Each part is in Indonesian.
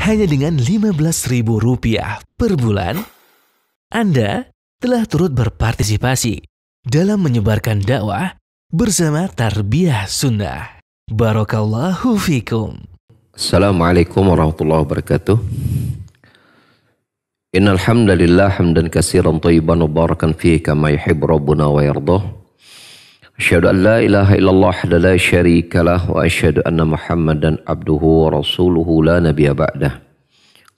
hanya dengan Rp15.000 per bulan, Anda telah turut berpartisipasi dalam menyebarkan dakwah bersama Tarbiyah Sunnah. Barakallahu fikum. Assalamualaikum warahmatullahi wabarakatuh. Innal hamdalillah hamdan katsiran thayyiban mubarakan fihi kama yuhibbu rabbuna wa yardah. Asyhadu an la ilaha illallah wahdahu la syarika lah wa asyhadu anna Muhammadan abduhu wa rasuluhu la nabiyya ba'dah.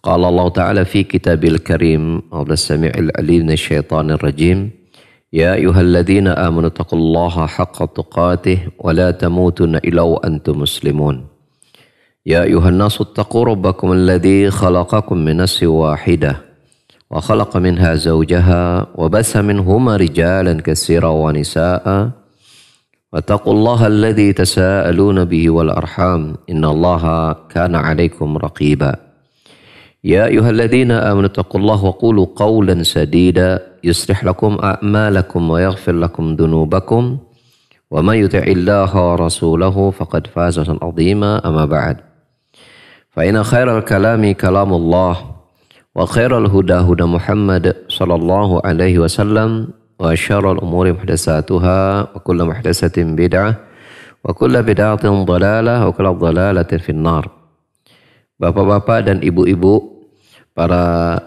Qala Allah Ta'ala fi kitabil karim a'udzu samii'il alim minasyaitonir rajim. Ya ayyuhalladzina amanu taqullaha haqqa tuqatih wa la tamutunna illa wa antum muslimun. Ya ayyuhan nasu taqu rabbakum alladzi khalaqakum min nafsin wahidah wa khalaqa minha zawjaha wa bassa minhuma rijalan katsiran wa nisaa'a. واتقوا الله الذي تساءلون به والأرحام إن الله كان عليكم رقيبا يا أيها الذين آمنوا اتقوا الله وقولوا قولا سديدا يصلح لكم أعمالكم ويغفر لكم ذنوبكم ومن يطع الله ورسوله فقد فاز فوزا عظيما أما بعد فإن خير الكلام كلام الله وخير الهدى هدى محمد صلى الله عليه وسلم wa syarrul umuri muhdatsatuha wa kullu muhdatsatin bid'ah wa kullu bid'atin dhalalah wa kullu dhalalatin finnar. Bapak-bapak dan ibu-ibu, para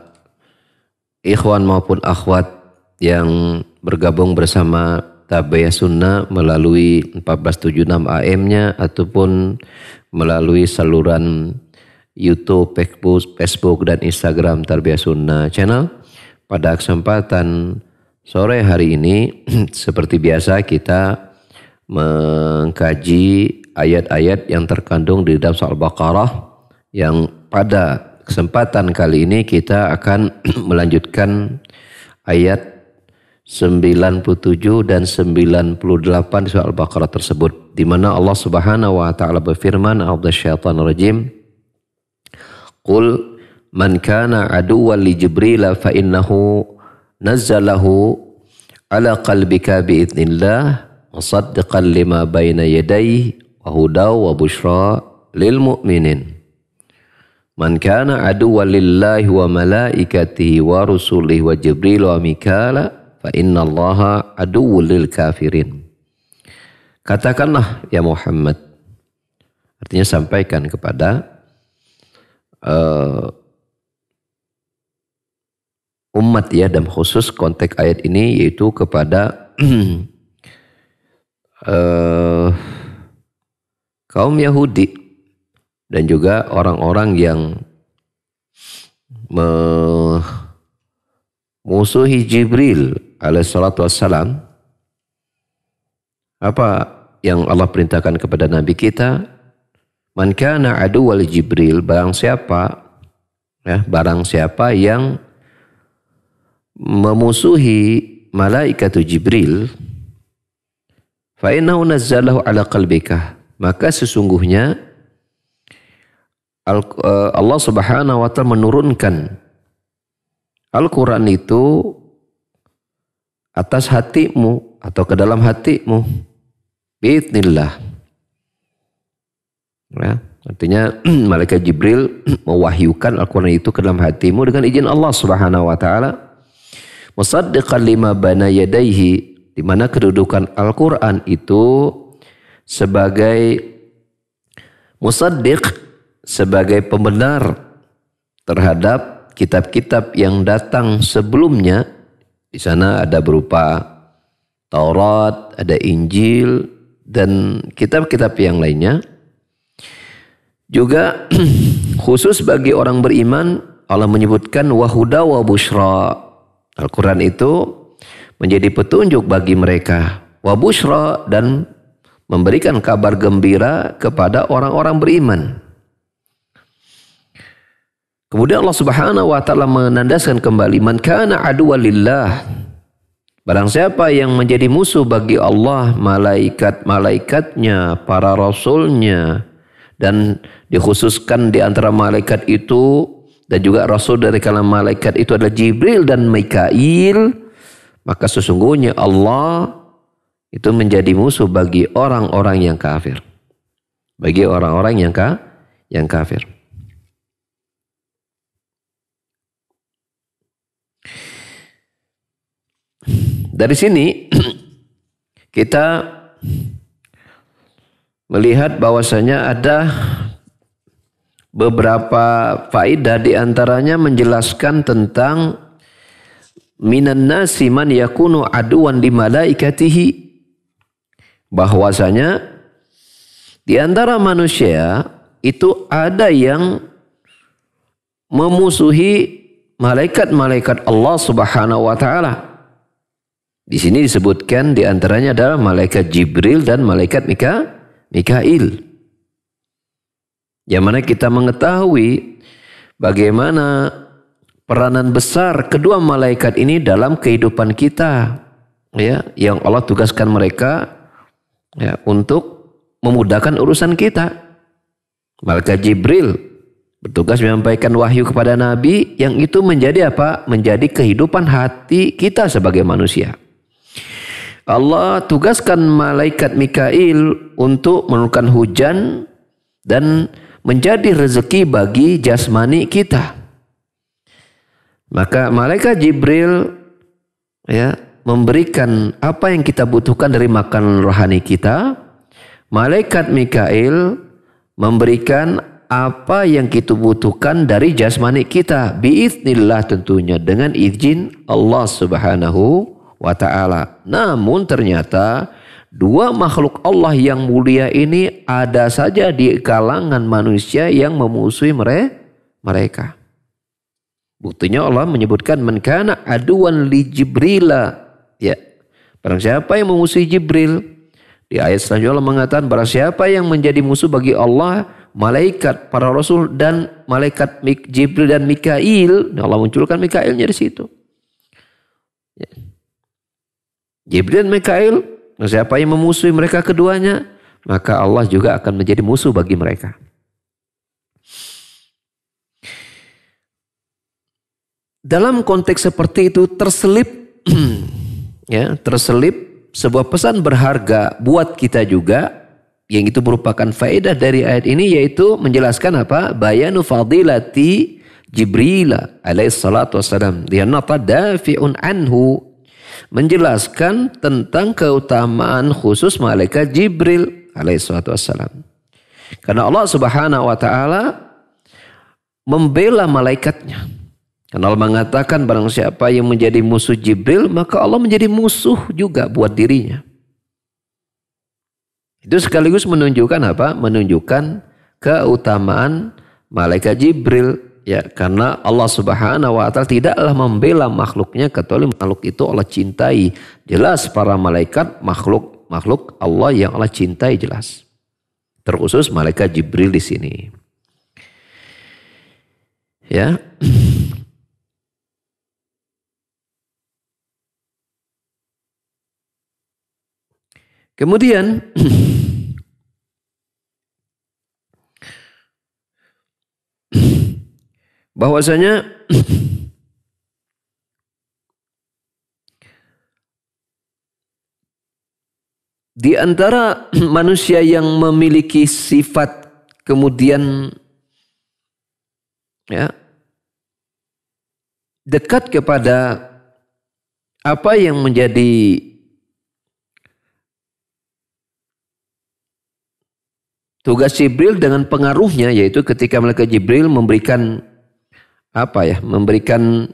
ikhwan maupun akhwat yang bergabung bersama Tarbiyah Sunnah melalui 1476 AM-nya ataupun melalui saluran YouTube, Facebook dan Instagram Tarbiyah Sunnah Channel. Pada kesempatan sore hari ini seperti biasa kita mengkaji ayat-ayat yang terkandung di dalam surah Al-Baqarah, yang pada kesempatan kali ini kita akan melanjutkan ayat 97 dan 98 di surah Al-Baqarah tersebut, di mana Allah Subhanahu wa taala berfirman, a'udzusyaitonir rajim, Qul man kana aduwwan li Jibril fa innahu nazzalahu ala qalbika biidznillah musaddiqan lima baina yadayhi wa hudaw wa busyra lil mu'minin. Man kana aduwwan lillahi wa malaikatihi wa rusulihi wa Jibril wa Mikala fa innallaha aduwwul lil kafirin. Katakanlah ya Muhammad, artinya sampaikan kepada umat ya, dan khusus konteks ayat ini yaitu kepada kaum Yahudi dan juga orang-orang yang memusuhi Jibril alaihissalatu wassalam. Apa yang Allah perintahkan kepada Nabi kita? Man kana aduwwal Jibril, barang siapa yang memusuhi malaikat Jibril, fa innahu nazzalahu ala qalbika, maka sesungguhnya Allah Subhanahu wa taala menurunkan Al-Qur'an itu atas hatimu atau ke dalam hatimu biidznillah. Ya, artinya malaikat Jibril mewahyukan Al-Qur'an itu ke dalam hatimu dengan izin Allah Subhanahu wa taala. Musaddiqan lima baina yadayhi, di mana kedudukan Al-Qur'an itu sebagai musaddiq, sebagai pembenar terhadap kitab-kitab yang datang sebelumnya. Di sana ada berupa Taurat, ada Injil dan kitab-kitab yang lainnya. Juga khusus bagi orang beriman Allah menyebutkan wahuda wa busyra. Al-Quran itu menjadi petunjuk bagi mereka, wa busyra, dan memberikan kabar gembira kepada orang-orang beriman. Kemudian Allah Subhanahu wa taala menandaskan kembali, man kana aduwwan lillah, barang siapa yang menjadi musuh bagi Allah, malaikat-malaikatnya, para rasulnya, dan dikhususkan di antara malaikat itu dan juga rasul dari kalangan malaikat itu adalah Jibril dan Mikail, maka sesungguhnya Allah itu menjadi musuh bagi orang-orang yang kafir. Bagi orang-orang yang kafir. Dari sini kita melihat bahwasanya ada beberapa faedah, di antaranya menjelaskan tentang minan nasi man yakunu aduwan li malaikatihi, bahwasanya di antara manusia itu ada yang memusuhi malaikat-malaikat Allah Subhanahu wa taala. Di sini disebutkan di antaranya adalah malaikat Jibril dan malaikat Mikail. Yang mana kita mengetahui bagaimana peranan besar kedua malaikat ini dalam kehidupan kita, ya, yang Allah tugaskan mereka ya untuk memudahkan urusan kita. Malaikat Jibril bertugas menyampaikan wahyu kepada Nabi, yang itu menjadi apa? Menjadi kehidupan hati kita sebagai manusia. Allah tugaskan malaikat Mikail untuk menurunkan hujan dan menjadi rezeki bagi jasmani kita. Maka malaikat Jibril ya memberikan apa yang kita butuhkan dari makanan rohani kita. Malaikat Mikail memberikan apa yang kita butuhkan dari jasmani kita, biiznillah, tentunya dengan izin Allah Subhanahu wa ta'ala. Namun ternyata dua makhluk Allah yang mulia ini ada saja di kalangan manusia yang memusuhi mereka. Buktinya Allah menyebutkan man kana aduwan li Jibrila, ya, barang siapa yang memusuhi Jibril. Di ayat selanjutnya Allah mengatakan barang siapa yang menjadi musuh bagi Allah, malaikat, para rasul dan malaikat Jibril dan Mikail. Allah munculkan Mikailnya di situ. Ya. Jibril dan Mikail, siapa yang memusuhi mereka keduanya, maka Allah juga akan menjadi musuh bagi mereka. Dalam konteks seperti itu terselip ya, terselip sebuah pesan berharga buat kita juga, yang itu merupakan faedah dari ayat ini, yaitu menjelaskan apa? Bayanu fadilati Jibril alaihi salatu wassalam lianna tadafi'un anhu, menjelaskan tentang keutamaan khusus malaikat Jibril alaihissalatu wassalam. Karena Allah Subhanahu wa ta'ala membela malaikatnya. Karena Allah mengatakan barang siapa yang menjadi musuh Jibril, maka Allah menjadi musuh juga buat dirinya. Itu sekaligus menunjukkan apa? Menunjukkan keutamaan malaikat Jibril. Ya, karena Allah Subhanahu wa ta'ala tidaklah membela makhluknya kecuali makhluk itu Allah cintai. Jelas para malaikat makhluk Allah yang Allah cintai, jelas. Terkhusus malaikat Jibril di sini. Ya. Kemudian bahwasanya di antara manusia yang memiliki sifat kemudian ya dekat kepada apa yang menjadi tugas Jibril dengan pengaruhnya, yaitu ketika malaikat Jibril memberikan apa ya, memberikan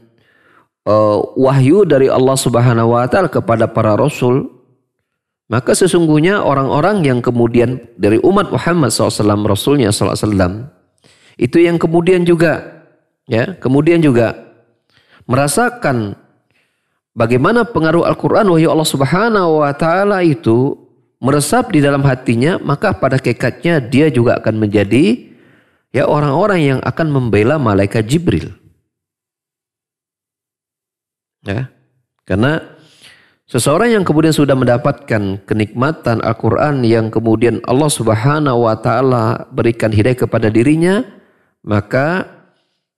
wahyu dari Allah Subhanahu wa ta'ala kepada para rasul, maka sesungguhnya orang-orang yang kemudian dari umat Muhammad SAW, rasulnya SAW, itu yang kemudian juga ya, kemudian juga merasakan bagaimana pengaruh Al-Quran, wahyu Allah Subhanahu wa ta'ala itu meresap di dalam hatinya, maka pada hakikatnya dia juga akan menjadi ya orang-orang yang akan membela malaikat Jibril. Ya, karena seseorang yang kemudian sudah mendapatkan kenikmatan Al-Quran yang kemudian Allah Subhanahu wa ta'ala berikan hidayah kepada dirinya, maka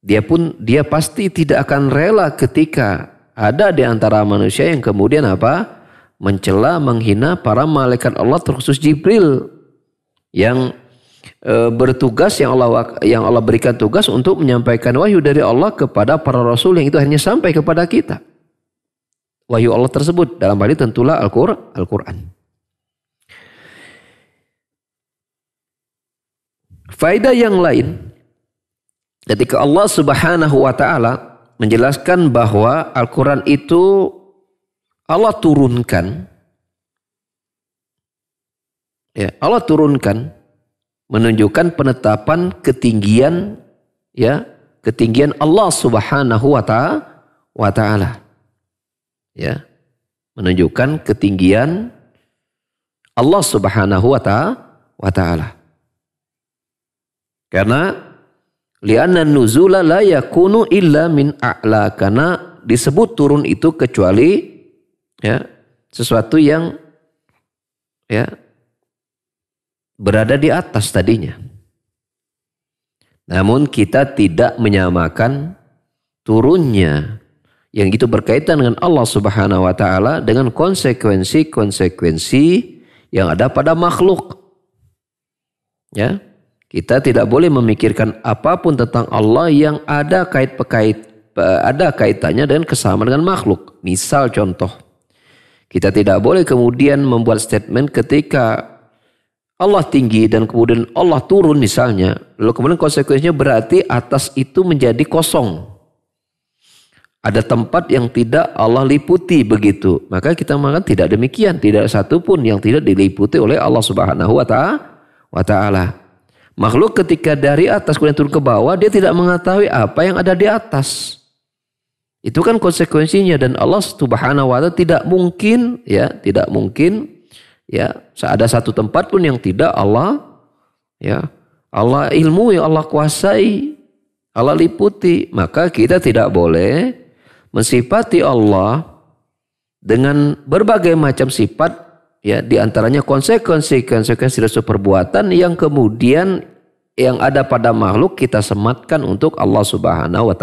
dia pasti tidak akan rela ketika ada di antara manusia yang kemudian apa? Mencela, menghina para malaikat Allah, terkhusus Jibril yang bertugas, yang Allah berikan tugas untuk menyampaikan wahyu dari Allah kepada para rasul, yang itu hanya sampai kepada kita. wahyu Allah tersebut. Dalam hal ini tentulah Al-Quran. Faedah yang lain, ketika Allah Subhanahu wa Ta'ala menjelaskan bahwa Al-Quran itu Allah turunkan, ya, Allah turunkan menunjukkan penetapan ketinggian, ya, ketinggian Allah Subhanahu wa Ta'ala, ya, menunjukkan ketinggian Allah Subhanahu wa Ta'ala. Karena li'anna nuzula la yakunu illa min a'la, karena disebut turun itu kecuali, ya, sesuatu yang, ya, berada di atas tadinya. Namun kita tidak menyamakan turunnya yang itu berkaitan dengan Allah Subhanahu wa Ta'ala dengan konsekuensi-konsekuensi yang ada pada makhluk. Ya. Kita tidak boleh memikirkan apapun tentang Allah yang ada kaitannya dengan kesamaan dengan makhluk. Misal contoh, kita tidak boleh kemudian membuat statement ketika Allah tinggi dan kemudian Allah turun misalnya, lalu kemudian konsekuensinya berarti atas itu menjadi kosong. Ada tempat yang tidak Allah liputi begitu. Maka kita mengatakan tidak demikian. Tidak satu pun yang tidak diliputi oleh Allah Subhanahu wa Ta'ala. Makhluk ketika dari atas kemudian turun ke bawah, dia tidak mengetahui apa yang ada di atas. Itu kan konsekuensinya, dan Allah Subhanahu wa Ta'ala tidak mungkin, ya, ada satu tempat pun yang tidak Allah, ya, Allah ilmu, yang Allah kuasai, Allah liputi. Maka kita tidak boleh mensifati Allah dengan berbagai macam sifat, ya, di antaranya konsekuensi dari perbuatan yang kemudian yang ada pada makhluk kita sematkan untuk Allah Subhanahu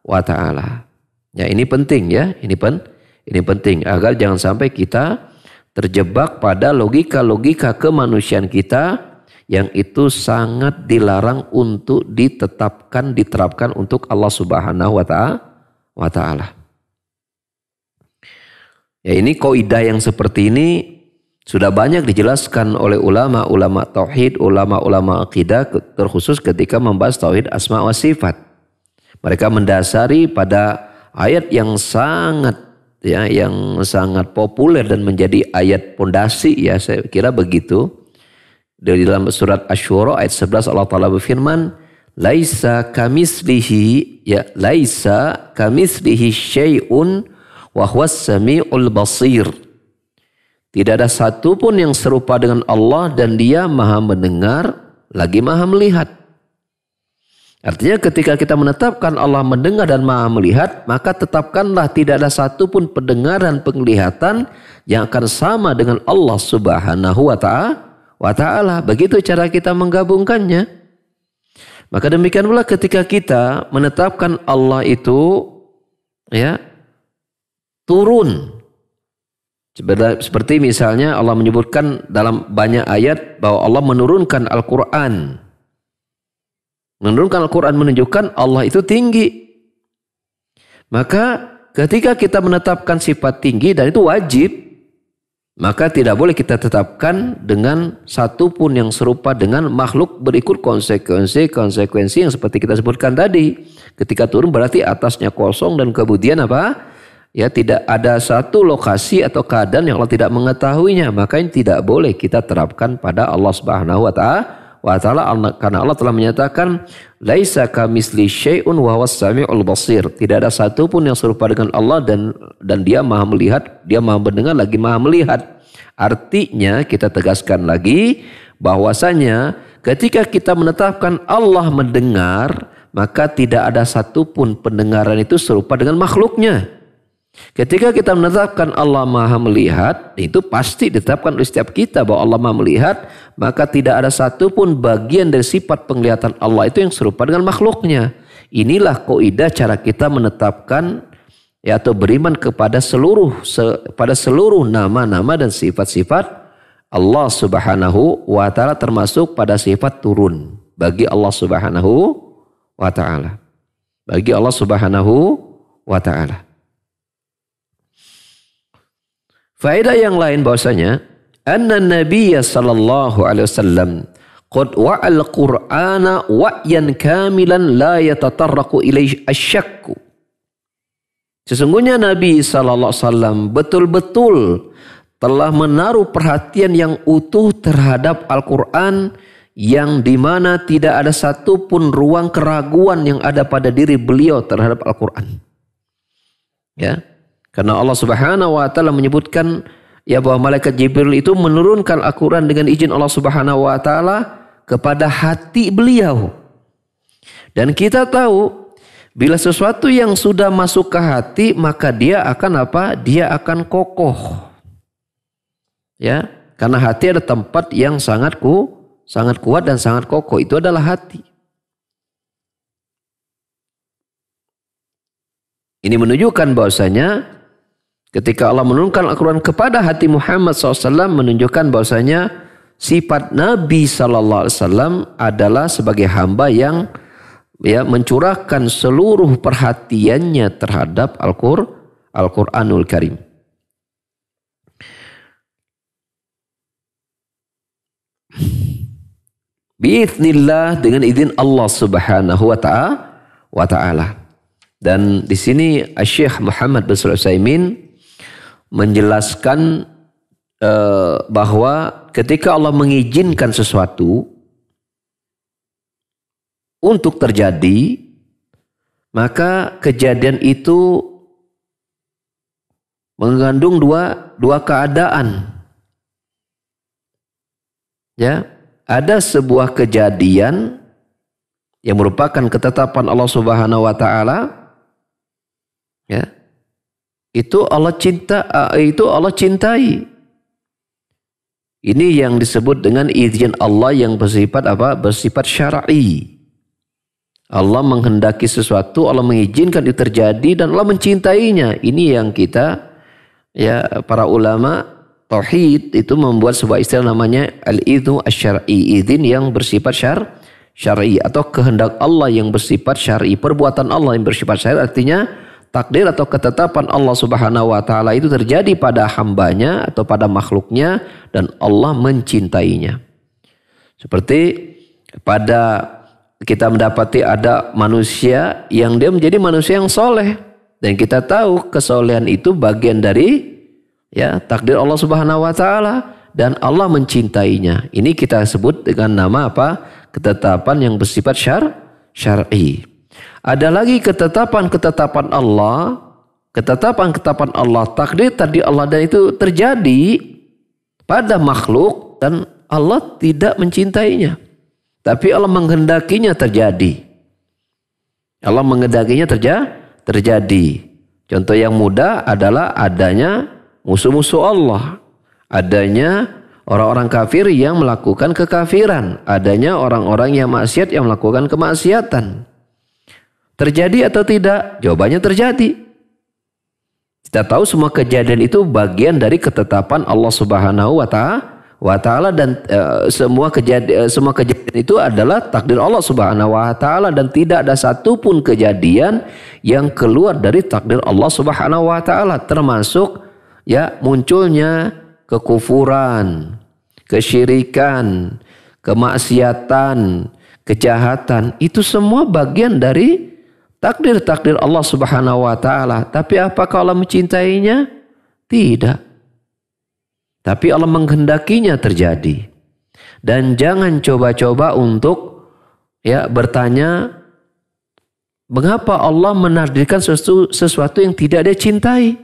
wa Ta'ala. Ya, ini penting, ya, ini penting agar jangan sampai kita terjebak pada logika-logika kemanusiaan kita yang itu sangat dilarang untuk diterapkan untuk Allah Subhanahu wa Ta'ala. Ya, ini kaidah yang seperti ini sudah banyak dijelaskan oleh ulama-ulama tauhid, ulama-ulama akidah, terkhusus ketika membahas tauhid asma wa sifat. Mereka mendasari pada ayat yang sangat, ya, yang sangat populer dan menjadi ayat pondasi, ya, saya kira begitu. Dari dalam surat Asy-Syura ayat 11 Allah Ta'ala berfirman, laisa kamislihi syai'un wa huwas sami'ul basir. Tidak ada satu pun yang serupa dengan Allah dan dia maha mendengar lagi maha melihat. Artinya ketika kita menetapkan Allah mendengar dan maha melihat, maka tetapkanlah tidak ada satu pun pendengaran penglihatan yang akan sama dengan Allah Subhanahu wa Ta'ala. Begitu cara kita menggabungkannya. Maka demikian pula ketika kita menetapkan Allah itu, ya, turun. Seperti misalnya Allah menyebutkan dalam banyak ayat bahwa Allah menurunkan Al-Quran. Menurunkan Al-Quran menunjukkan Allah itu tinggi. Maka ketika kita menetapkan sifat tinggi dan itu wajib, maka tidak boleh kita tetapkan dengan satu pun yang serupa dengan makhluk berikut konsekuensi yang seperti kita sebutkan tadi. Ketika turun berarti atasnya kosong dan kemudian apa? Ya, tidak ada satu lokasi atau keadaan yang Allah tidak mengetahuinya. Maka ini tidak boleh kita terapkan pada Allah Subhanahu wa Ta'ala, karena Allah telah menyatakan laisa kamisli syai'un wa huwas sami'ul basir. Tidak ada satu pun yang serupa dengan Allah dan dia maha melihat, dia maha mendengar lagi maha melihat. Artinya kita tegaskan lagi bahwasanya ketika kita menetapkan Allah mendengar, maka tidak ada satu pun pendengaran itu serupa dengan makhluknya. Ketika kita menetapkan Allah maha melihat, itu pasti ditetapkan oleh setiap kita bahwa Allah maha melihat, maka tidak ada satupun bagian dari sifat penglihatan Allah itu yang serupa dengan makhluknya. Inilah kaidah cara kita menetapkan, ya, atau beriman kepada seluruh nama-nama dan sifat-sifat Allah Subhanahu wa Ta'ala, termasuk pada sifat turun bagi Allah Subhanahu wa Ta'ala. Bagi Allah Subhanahu wa Ta'ala. Faedah yang lain bahwasanya anna Nabiyya sallallahu alaihi wasallam qad wa'al Qur'ana wa'yan kamilan la yatatarraqu ilaihi asyakku. Sesungguhnya Nabi sallallahu alaihi wasallam betul-betul telah menaruh perhatian yang utuh terhadap Al-Qur'an yang dimana tidak ada satupun ruang keraguan yang ada pada diri beliau terhadap Al-Qur'an. Ya. Karena Allah Subhanahu wa taala menyebutkan ya bahwa malaikat Jibril itu menurunkan Al-Qur'an dengan izin Allah Subhanahu wa taala kepada hati beliau. Dan kita tahu bila sesuatu yang sudah masuk ke hati maka dia akan apa? Dia akan kokoh. Ya, karena hati ada tempat yang sangat kuat dan sangat kokoh. Itu adalah hati. Ini menunjukkan bahwasanya ketika Allah menurunkan Al-Quran kepada hati Muhammad SAW menunjukkan bahwasanya sifat Nabi SAW adalah sebagai hamba yang ya mencurahkan seluruh perhatiannya terhadap Al-Quranul Karim. Biiznillah, dengan izin Allah Subhanahu wa taala. Dan di sini Syekh Muhammad bin Shalih Al-Utsaimin menjelaskan bahwa ketika Allah mengizinkan sesuatu untuk terjadi, maka kejadian itu mengandung dua keadaan. Ya, ada sebuah kejadian yang merupakan ketetapan Allah Subhanahu wa taala. Ya. Itu Allah cintai. Ini yang disebut dengan izin Allah yang bersifat apa? Bersifat syar'i. Allah menghendaki sesuatu, Allah mengizinkan itu terjadi dan Allah mencintainya. Ini yang kita ya para ulama tauhid itu membuat sebuah istilah namanya al-idzu asy-syar'i, izin yang bersifat syar'i atau kehendak Allah yang bersifat syar'i, perbuatan Allah yang bersifat syar'i, artinya takdir atau ketetapan Allah Subhanahu wa taala itu terjadi pada hambanya atau pada makhluknya dan Allah mencintainya. Seperti pada kita mendapati ada manusia yang dia menjadi manusia yang soleh dan kita tahu kesolehan itu bagian dari ya takdir Allah Subhanahu wa taala dan Allah mencintainya. Ini kita sebut dengan nama apa? Ketetapan yang bersifat syar'i. Ada lagi ketetapan-ketetapan Allah, ketetapan-ketetapan Allah, takdir Allah dan itu terjadi pada makhluk dan Allah tidak mencintainya. Tapi Allah menghendakinya terjadi. Allah menghendakinya terjadi. Contoh yang mudah adalah adanya musuh-musuh Allah. Adanya orang-orang kafir yang melakukan kekafiran. Adanya orang-orang yang maksiat yang melakukan kemaksiatan. Terjadi atau tidak? Jawabannya terjadi. Kita tahu semua kejadian itu bagian dari ketetapan Allah Subhanahu wa taala dan semua kejadian itu adalah takdir Allah Subhanahu wa taala dan tidak ada satupun kejadian yang keluar dari takdir Allah Subhanahu wa taala, termasuk ya munculnya kekufuran, kesyirikan, kemaksiatan, kejahatan, itu semua bagian dari takdir Allah Subhanahu wa taala. Tapi apakah Allah mencintainya? Tidak. Tapi Allah menghendakinya terjadi. Dan jangan coba-coba untuk ya bertanya mengapa Allah menakdirkan sesuatu yang tidak dia cintai.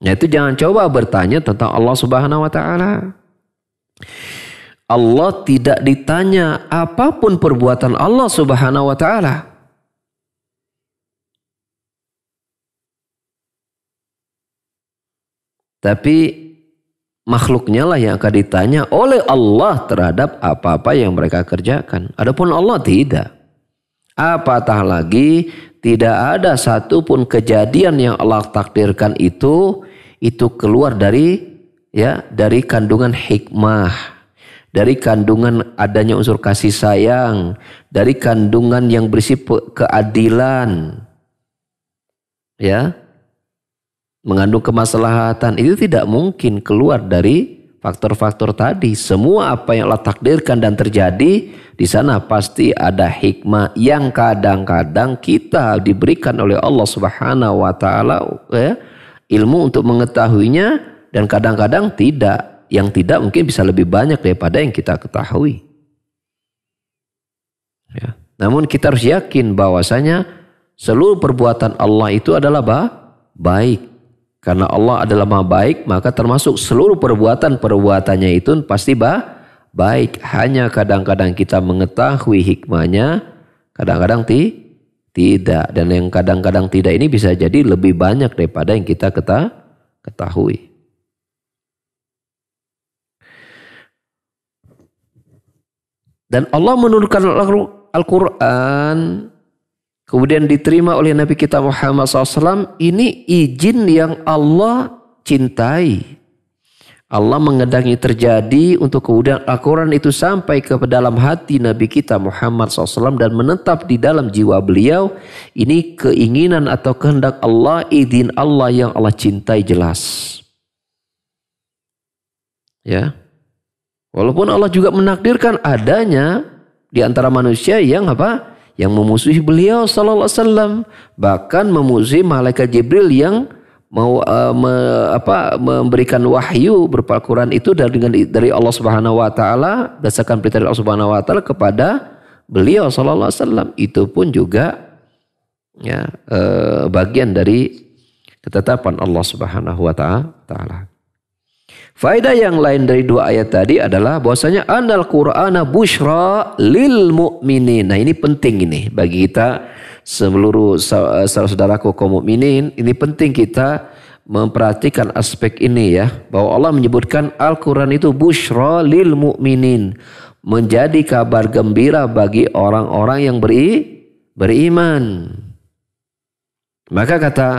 Nah, itu jangan coba bertanya tentang Allah Subhanahu wa taala. Allah tidak ditanya apapun perbuatan Allah Subhanahu wa taala. Tapi makhluknya lah yang akan ditanya oleh Allah terhadap apa-apa yang mereka kerjakan. Adapun Allah tidak. Apatah lagi tidak ada satupun kejadian yang Allah takdirkan itu keluar dari kandungan hikmah, dari kandungan adanya unsur kasih sayang, dari kandungan yang berisi keadilan. Ya. mengandung kemaslahatan, itu tidak mungkin keluar dari faktor-faktor tadi. Semua apa yang Allah takdirkan dan terjadi di sana pasti ada hikmah yang kadang-kadang kita diberikan oleh Allah Subhanahu wa taala ilmu untuk mengetahuinya, dan kadang-kadang tidak. Yang tidak mungkin bisa lebih banyak daripada yang kita ketahui. Ya. Namun kita harus yakin bahwasanya seluruh perbuatan Allah itu adalah baik. Karena Allah adalah Maha baik, maka termasuk seluruh perbuatannya itu pasti baik. Hanya kadang-kadang kita mengetahui hikmahnya, kadang-kadang tidak. Dan yang kadang-kadang tidak ini bisa jadi lebih banyak daripada yang kita ketahui. Dan Allah menurunkan Al-Quran, kemudian diterima oleh Nabi kita Muhammad SAW, ini izin yang Allah cintai. Allah mengendangi terjadi untuk kemudian Al-Quran itu sampai ke dalam hati Nabi kita Muhammad SAW dan menetap di dalam jiwa beliau. Ini keinginan atau kehendak Allah, izin Allah yang Allah cintai jelas. Ya. Walaupun Allah juga menakdirkan adanya di antara manusia yang yang memusuhi beliau sallallahu alaihi wasallam, bahkan memusuhi malaikat Jibril yang mau memberikan wahyu berupa Al-Quran itu dari Allah Subhanahu wa taala, berdasarkan perintah Allah Subhanahu wa taala kepada beliau sallallahu alaihi wasallam. Itu pun juga ya bagian dari ketetapan Allah Subhanahu wa taala. Faedah yang lain dari dua ayat tadi adalah bahwasanya anal Qur'ana busyra lil mu'minin. Nah, ini penting ini bagi kita seluruh saudara-saudaraku kaum mukminin. Ini penting kita memperhatikan aspek ini ya, bahwa Allah menyebutkan Al-Qur'an itu busyra lil mu'minin, menjadi kabar gembira bagi orang-orang yang beriman. Maka kata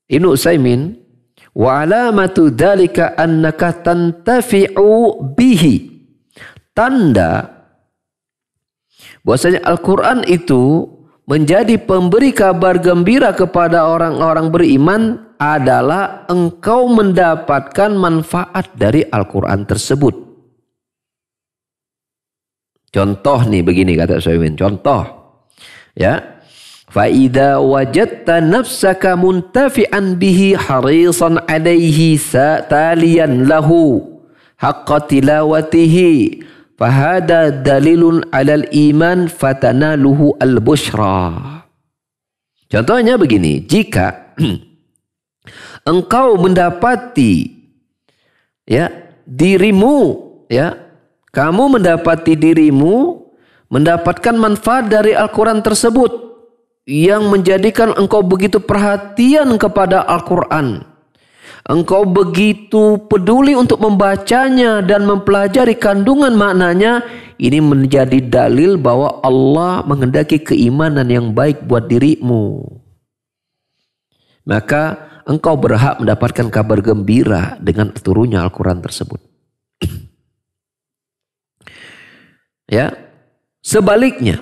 Ibnu Utsaimin, wa alamatu dzalika annaka tantafi'u bihi. Tanda bahwasanya Al-Qur'an itu menjadi pemberi kabar gembira kepada orang-orang beriman adalah engkau mendapatkan manfaat dari Al-Qur'an tersebut. Contoh nih begini kata Utsaimin, contoh ya. فَإِذَا وَجَدْتَ نَفْسَكَ مُنْتَفِعًا بِهِ حَرِيصًا عَلَيْهِ تَالِيًا لَهُ حَقَّ تِلَاوَتِهِ فَهَذَا دَلِيلٌ عَلَى الْإِيمَانِ فَتَنَالُهُ الْبُشْرَى. Contohnya begini, jika engkau mendapati ya dirimu ya, kamu mendapati dirimu mendapatkan manfaat dari Al-Quran tersebut, yang menjadikan engkau begitu perhatian kepada Al-Quran. Engkau begitu peduli untuk membacanya dan mempelajari kandungan maknanya. Ini menjadi dalil bahwa Allah menghendaki keimanan yang baik buat dirimu. Maka engkau berhak mendapatkan kabar gembira dengan turunnya Al-Quran tersebut. Ya, sebaliknya,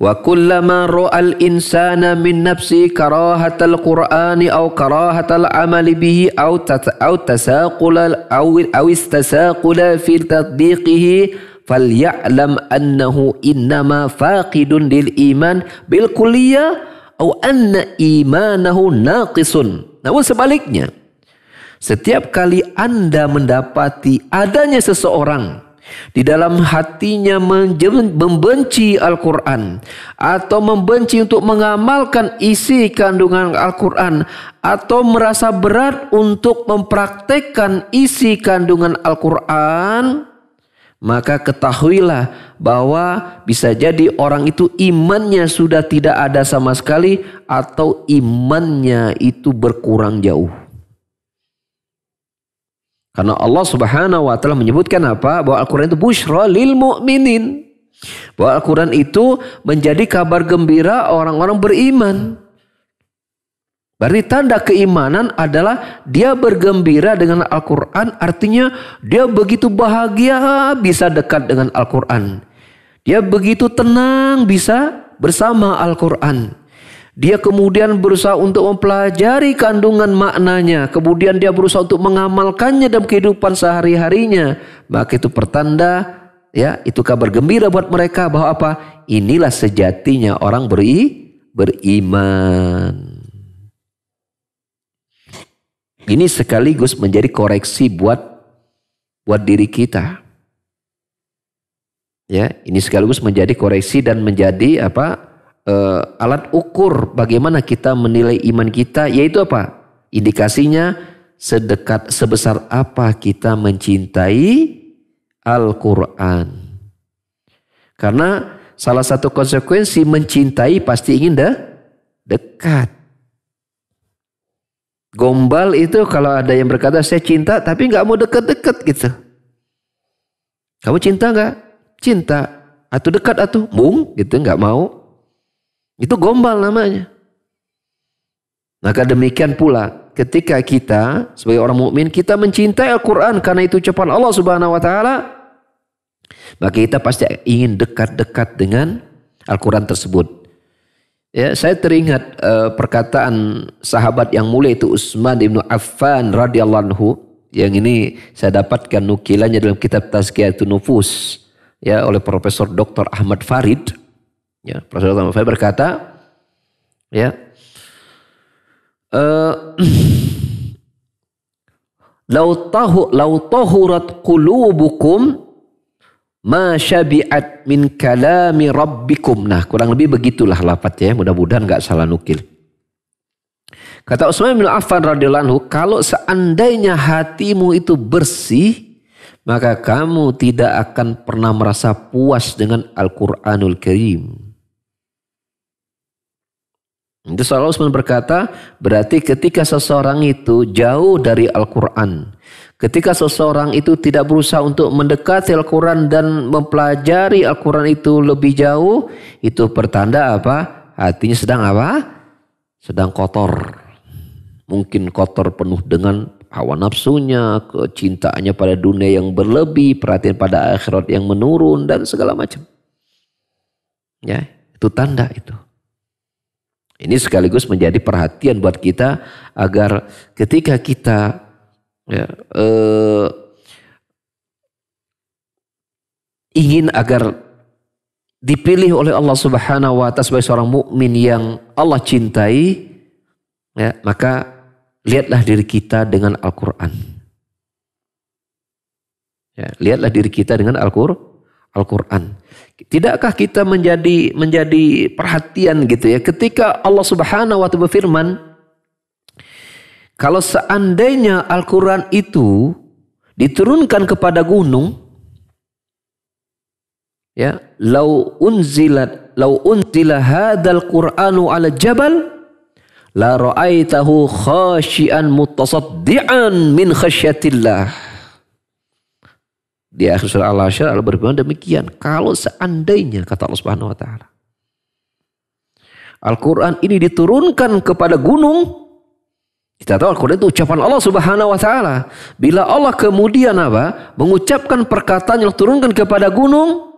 wa kullama ra'al insana min nafsi karahatal qur'ani aw karahatal amali bihi aw tasaqula aw istasaqula fi tatbiqihi falya'lam annahu innama faqidun lil iman bil kulliyah aw anna imanahu naqisun. Namun sebaliknya, setiap kali Anda mendapati adanya seseorang di dalam hatinya membenci Al-Quran atau membenci untuk mengamalkan isi kandungan Al-Quran atau merasa berat untuk mempraktekkan isi kandungan Al-Quran, maka ketahuilah bahwa bisa jadi orang itu imannya sudah tidak ada sama sekali atau imannya itu berkurang jauh. Karena Allah Subhanahu wa taala menyebutkan apa? Bahwa Al-Quran itu busyra lil mu'minin. Bahwa Al-Quran itu menjadi kabar gembira orang-orang beriman. Berarti tanda keimanan adalah dia bergembira dengan Al-Quran. Artinya dia begitu bahagia bisa dekat dengan Al-Quran. Dia begitu tenang bisa bersama Al-Quran. Dia kemudian berusaha untuk mempelajari kandungan maknanya. Kemudian dia berusaha untuk mengamalkannya dalam kehidupan sehari-harinya. Maka itu pertanda, ya, itu kabar gembira buat mereka bahwa apa? Inilah sejatinya orang beriman. Ini sekaligus menjadi koreksi buat diri kita. Ya, ini sekaligus menjadi koreksi dan menjadi alat ukur bagaimana kita menilai iman kita, yaitu apa? Indikasinya sebesar apa kita mencintai Al-Quran. Karena salah satu konsekuensi mencintai pasti ingin dekat. Gombal itu kalau ada yang berkata saya cinta tapi nggak mau dekat-dekat gitu. Kamu cinta nggak? Cinta. Atau dekat atau bung gitu, nggak mau. Itu gombal namanya. Maka demikian pula ketika kita sebagai orang mukmin kita mencintai Al-Quran karena itu ucapan Allah Subhanahu wa taala, maka kita pasti ingin dekat-dekat dengan Al-Quran tersebut. Ya, saya teringat perkataan sahabat yang mulia itu Utsman bin Affan radhiyallahu anhu, yang ini saya dapatkan nukilannya dalam kitab Tazkiyatun Nufus, ya, oleh Profesor Dr. Ahmad Farid. Ya, Profesor Ahmad Farid berkata, ya, lau tahurat qulubukum ma syabi'at min kalami rabbikum. Nah, kurang lebih begitulah lafadznya, mudah-mudahan enggak salah nukil. Kata Utsman bin Affan radhiyallahu anhu, kalau seandainya hatimu itu bersih, maka kamu tidak akan pernah merasa puas dengan Al-Qur'anul Karim. Itu Sayyidina Utsman berkata, berarti ketika seseorang itu jauh dari Al-Quran, ketika seseorang itu tidak berusaha untuk mendekati Al-Quran dan mempelajari Al-Quran itu lebih jauh, itu pertanda apa? Hatinya sedang apa? Sedang kotor. Mungkin kotor penuh dengan hawa nafsunya, kecintaannya pada dunia yang berlebih, perhatian pada akhirat yang menurun, dan segala macam. Ya, itu tanda itu. Ini sekaligus menjadi perhatian buat kita agar ketika kita ingin agar dipilih oleh Allah Subhanahu wa taala sebagai seorang mukmin yang Allah cintai, ya, maka lihatlah diri kita dengan Al-Quran. Ya, lihatlah diri kita dengan Al-Quran. Tidakkah kita menjadi perhatian gitu ya ketika Allah Subhanahu wa taala berfirman, kalau seandainya Al-Quran itu diturunkan kepada gunung, ya, lau unzila hadzal Qur'anu 'ala jabal la ra'aitahu khashian mutasaddian min khasyatillah. Di akhir surah Al-Hasyr Allah berfirman demikian, kalau seandainya, kata Allah Subhanahu wa taala, Al-Quran ini diturunkan kepada gunung. Kita tahu Al-Quran itu ucapan Allah Subhanahu wa taala. Bila Allah kemudian apa? Mengucapkan perkataan yang turunkan kepada gunung,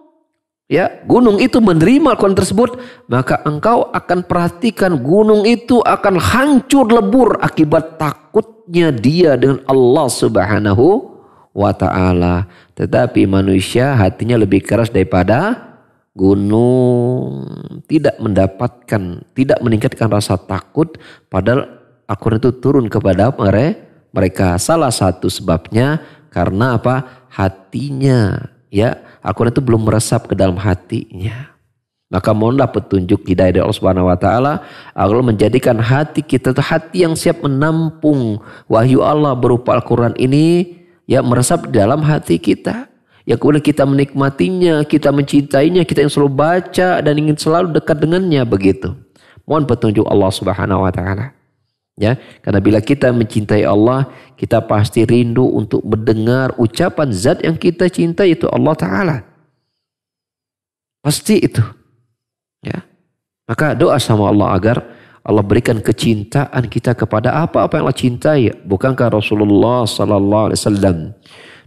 ya, gunung itu menerima Al-Quran tersebut, maka engkau akan perhatikan gunung itu akan hancur lebur akibat takutnya dia dengan Allah Subhanahu wa ta'ala. Tetapi manusia hatinya lebih keras daripada gunung, tidak meningkatkan rasa takut, padahal Al-Quran itu turun kepada mereka. Salah satu sebabnya karena apa? Hatinya, ya, Al-Quran itu belum meresap ke dalam hatinya. Maka mohonlah petunjuk hidayah dari Allah Subhanahu wa taala agar menjadikan hati kita itu hati yang siap menampung wahyu Allah berupa Al-Quran ini, ya, meresap di dalam hati kita. Ya, kemudian kita menikmatinya, kita mencintainya, kita yang selalu baca dan ingin selalu dekat dengannya, begitu. Mohon petunjuk Allah Subhanahu wa taala. Ya, karena bila kita mencintai Allah, kita pasti rindu untuk mendengar ucapan zat yang kita cintai, itu Allah taala. Pasti itu. Ya. Maka doa sama Allah agar Allah berikan kecintaan kita kepada apa-apa yang Allah cintai. Bukankah Rasulullah sallallahu alaihi wasallam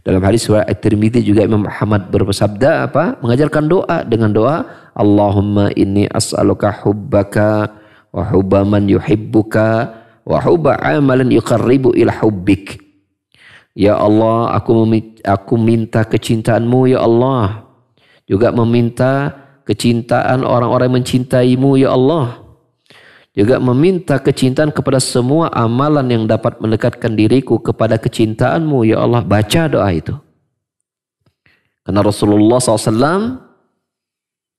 dalam hadis riwayat At-Tirmidzi juga Imam Muhammad bersabda apa? Mengajarkan doa dengan doa Allahumma inni as'aluka hubbaka wa hubba man yuhibbuka wa hubba amalan yuqarribu ila hubbik. Ya Allah, aku minta kecintaanmu ya Allah. Juga meminta kecintaan orang-orang yang mencintaimu ya Allah. Juga meminta kecintaan kepada semua amalan yang dapat mendekatkan diriku kepada kecintaanmu ya Allah. Baca doa itu. Karena Rasulullah SAW,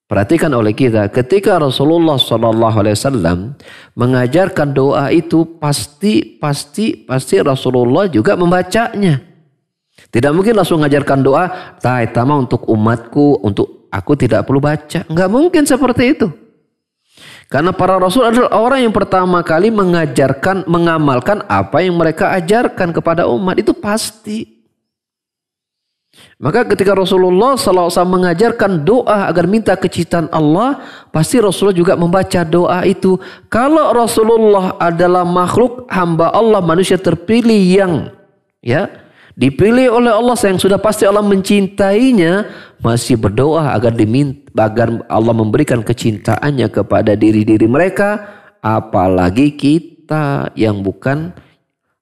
perhatikan oleh kita, ketika Rasulullah SAW mengajarkan doa itu, pasti Rasulullah juga membacanya. Tidak mungkin langsung mengajarkan doa, tama untuk umatku, untuk aku tidak perlu baca. Enggak mungkin seperti itu. Karena para Rasul adalah orang yang pertama kali mengamalkan apa yang mereka ajarkan kepada umat. Itu pasti. Maka ketika Rasulullah SAW mengajarkan doa agar minta kecintaan Allah, pasti Rasulullah juga membaca doa itu. Kalau Rasulullah adalah makhluk hamba Allah, manusia terpilih yang dipilih oleh Allah, yang sudah pasti Allah mencintainya, masih berdoa agar Allah memberikan kecintaannya kepada diri-diri mereka, apalagi kita yang bukan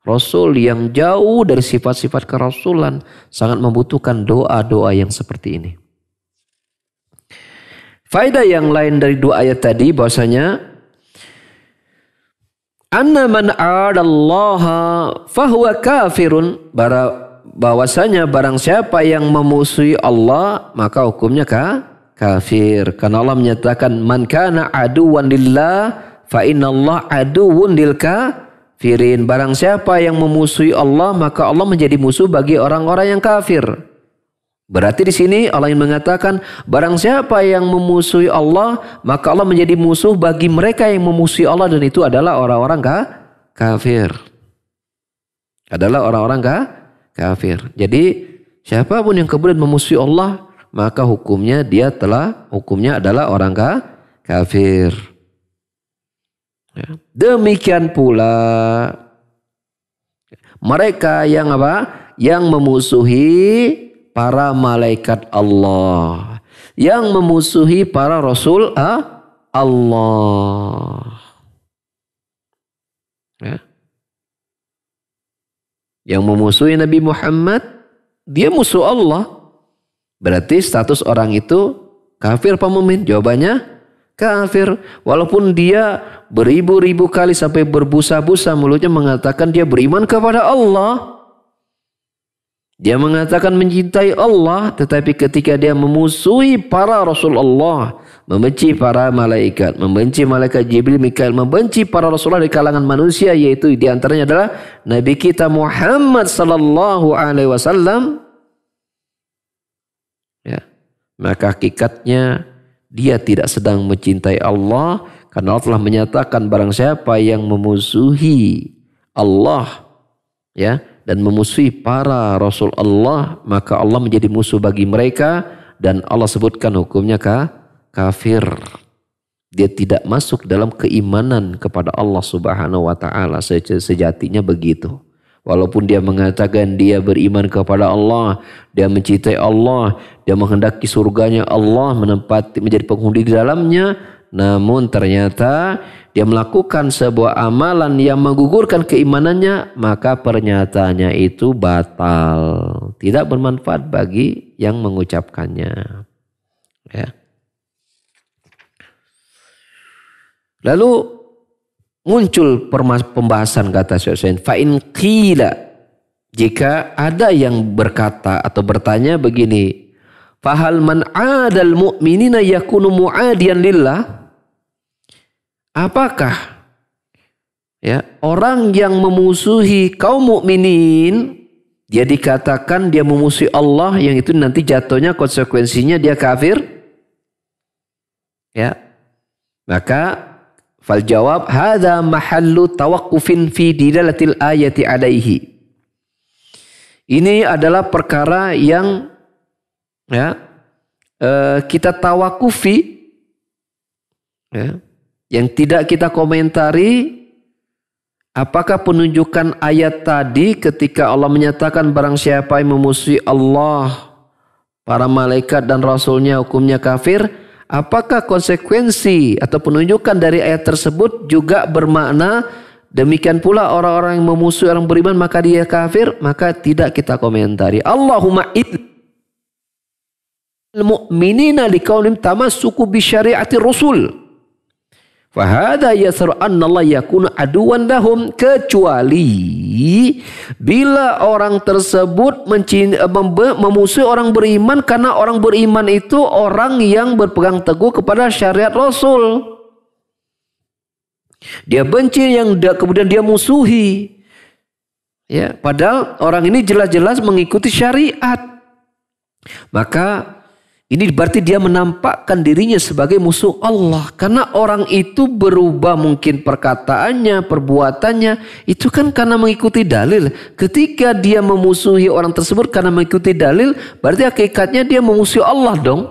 Rasul, yang jauh dari sifat-sifat kerasulan, sangat membutuhkan doa-doa yang seperti ini. Faedah yang lain dari dua ayat tadi bahwasanya anna man 'adallaha fahuwa kafirun, bahwasanya barang siapa yang memusuhi Allah maka hukumnya kafir. Karena Allah menyatakan man kana aduwan lillah fa innallaha aduwwun lil kafirin. Barang siapa yang memusuhi Allah maka Allah menjadi musuh bagi orang-orang yang kafir. Berarti di sini Allah yang mengatakan barang siapa yang memusuhi Allah maka Allah menjadi musuh bagi mereka yang memusuhi Allah, dan itu adalah orang-orang kafir. Adalah orang-orang kafir. Jadi siapapun yang kemudian memusuhi Allah maka hukumnya adalah orang kafir. Demikian pula mereka yang memusuhi para malaikat Allah, yang memusuhi para rasul Allah. Yang memusuhi Nabi Muhammad, dia musuh Allah. Berarti status orang itu kafir apa mukmin? Jawabannya kafir. Walaupun dia beribu-ribu kali sampai berbusa-busa mulutnya mengatakan dia beriman kepada Allah, dia mengatakan mencintai Allah, tetapi ketika dia memusuhi para Rasulullah, membenci para malaikat, membenci malaikat Jibril, Mikail, membenci para Rasulullah di kalangan manusia, yaitu diantaranya adalah Nabi kita Muhammad sallallahu alaihi wasallam, maka hakikatnya dia tidak sedang mencintai Allah. Karena Allah telah menyatakan barang siapa yang memusuhi Allah dan memusuhi para Rasul Allah, maka Allah menjadi musuh bagi mereka, dan Allah sebutkan hukumnya kafir. Dia tidak masuk dalam keimanan kepada Allah Subhanahu wa taala, sejatinya begitu. Walaupun dia mengatakan dia beriman kepada Allah, dia mencintai Allah, dia menghendaki surganya Allah, menjadi penghuni di dalamnya, namun ternyata dia melakukan sebuah amalan yang menggugurkan keimanannya, maka pernyataannya itu batal, tidak bermanfaat bagi yang mengucapkannya. Lalu muncul pembahasan kata Syekh Utsaimin, fa in qila, jika ada yang berkata atau bertanya begini, fahal man 'adal mu'minina yakunu mu'adiyan lillah, apakah orang yang memusuhi kaum mukminin dia dikatakan dia memusuhi Allah, yang itu nanti jatuhnya konsekuensinya dia kafir? Maka fal jawab hadza mahallu tawaqqufin fi dilalatil ayati alaihi. Ini adalah perkara yang kita tawakufi, yang tidak kita komentari. Apakah penunjukan ayat tadi ketika Allah menyatakan barang siapa yang memusuhi Allah, para malaikat dan rasulnya hukumnya kafir, apakah konsekuensi atau penunjukan dari ayat tersebut juga bermakna demikian pula orang-orang yang memusuhi orang beriman maka dia kafir? Maka tidak kita komentari. Allahumma mu'minina liqaulim tamassuku bi syari'ati rasul. Fahada yasru anna Allah yakunu aduwan lahum, kecuali bila orang tersebut memusuhi orang beriman karena orang beriman itu orang yang berpegang teguh kepada syariat Rasul. Dia benci yang kemudian dia musuhi. Ya, padahal orang ini jelas-jelas mengikuti syariat. Maka ini berarti dia menampakkan dirinya sebagai musuh Allah. Karena orang itu berubah mungkin perkataannya, perbuatannya. Itu kan karena mengikuti dalil. Ketika dia memusuhi orang tersebut karena mengikuti dalil, berarti hakikatnya dia memusuhi Allah dong.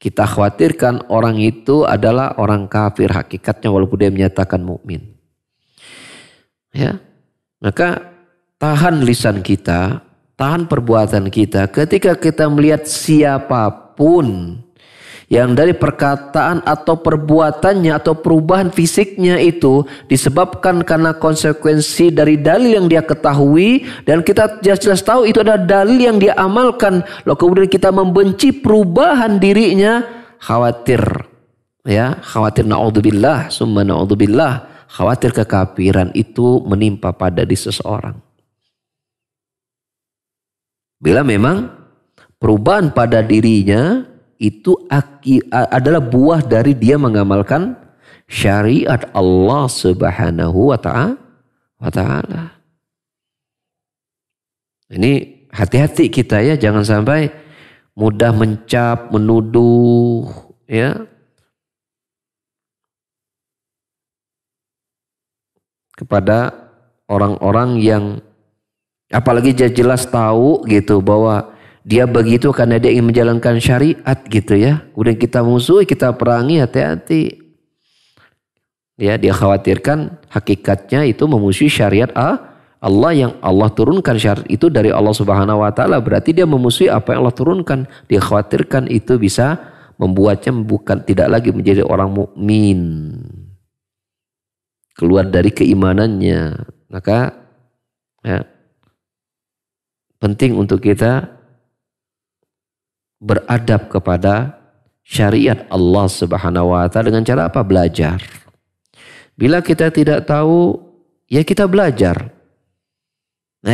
Kita khawatirkan orang itu adalah orang kafir hakikatnya walaupun dia menyatakan mukmin. Ya. Maka tahan lisan kita, tahan perbuatan kita ketika kita melihat siapapun yang dari perkataan atau perbuatannya atau perubahan fisiknya itu disebabkan karena konsekuensi dari dalil yang dia ketahui dan kita jelas-jelas tahu itu adalah dalil yang dia amalkan, lalu kemudian kita membenci perubahan dirinya, khawatir ya, khawatir naudzubillah summa naudzubillah, khawatir kekafiran itu menimpa pada di seseorang. Bila memang perubahan pada dirinya itu adalah buah dari dia mengamalkan syariat Allah Subhanahu wa ta'ala. Ini hati-hati kita ya, jangan sampai mudah mencap, menuduh ya. Kepada orang-orang yang apalagi dia jelas tahu gitu bahwa dia begitu karena dia ingin menjalankan syariat gitu ya. Kemudian kita musuhi, kita perangi, hati-hati. Ya, dia khawatirkan hakikatnya itu memusuhi syariat Allah yang Allah turunkan, syariat itu dari Allah Subhanahu wa taala. Berarti dia memusuhi apa yang Allah turunkan. Dia khawatirkan itu bisa membuatnya tidak lagi menjadi orang mukmin. Keluar dari keimanannya. Maka ya, penting untuk kita beradab kepada syariat Allah Subhanahu wa taala dengan cara apa? Belajar. Bila kita tidak tahu, ya kita belajar. Nah,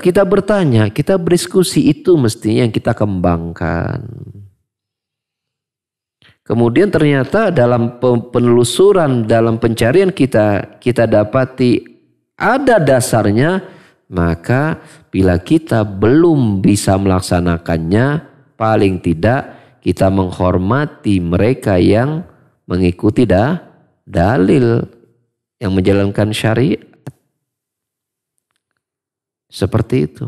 kita bertanya, kita berdiskusi, itu mestinya yang kita kembangkan. Kemudian ternyata dalam penelusuran, dalam pencarian kita dapati ada dasarnya. Maka bila kita belum bisa melaksanakannya, paling tidak kita menghormati mereka yang mengikuti dalil, yang menjalankan syariat. Seperti itu.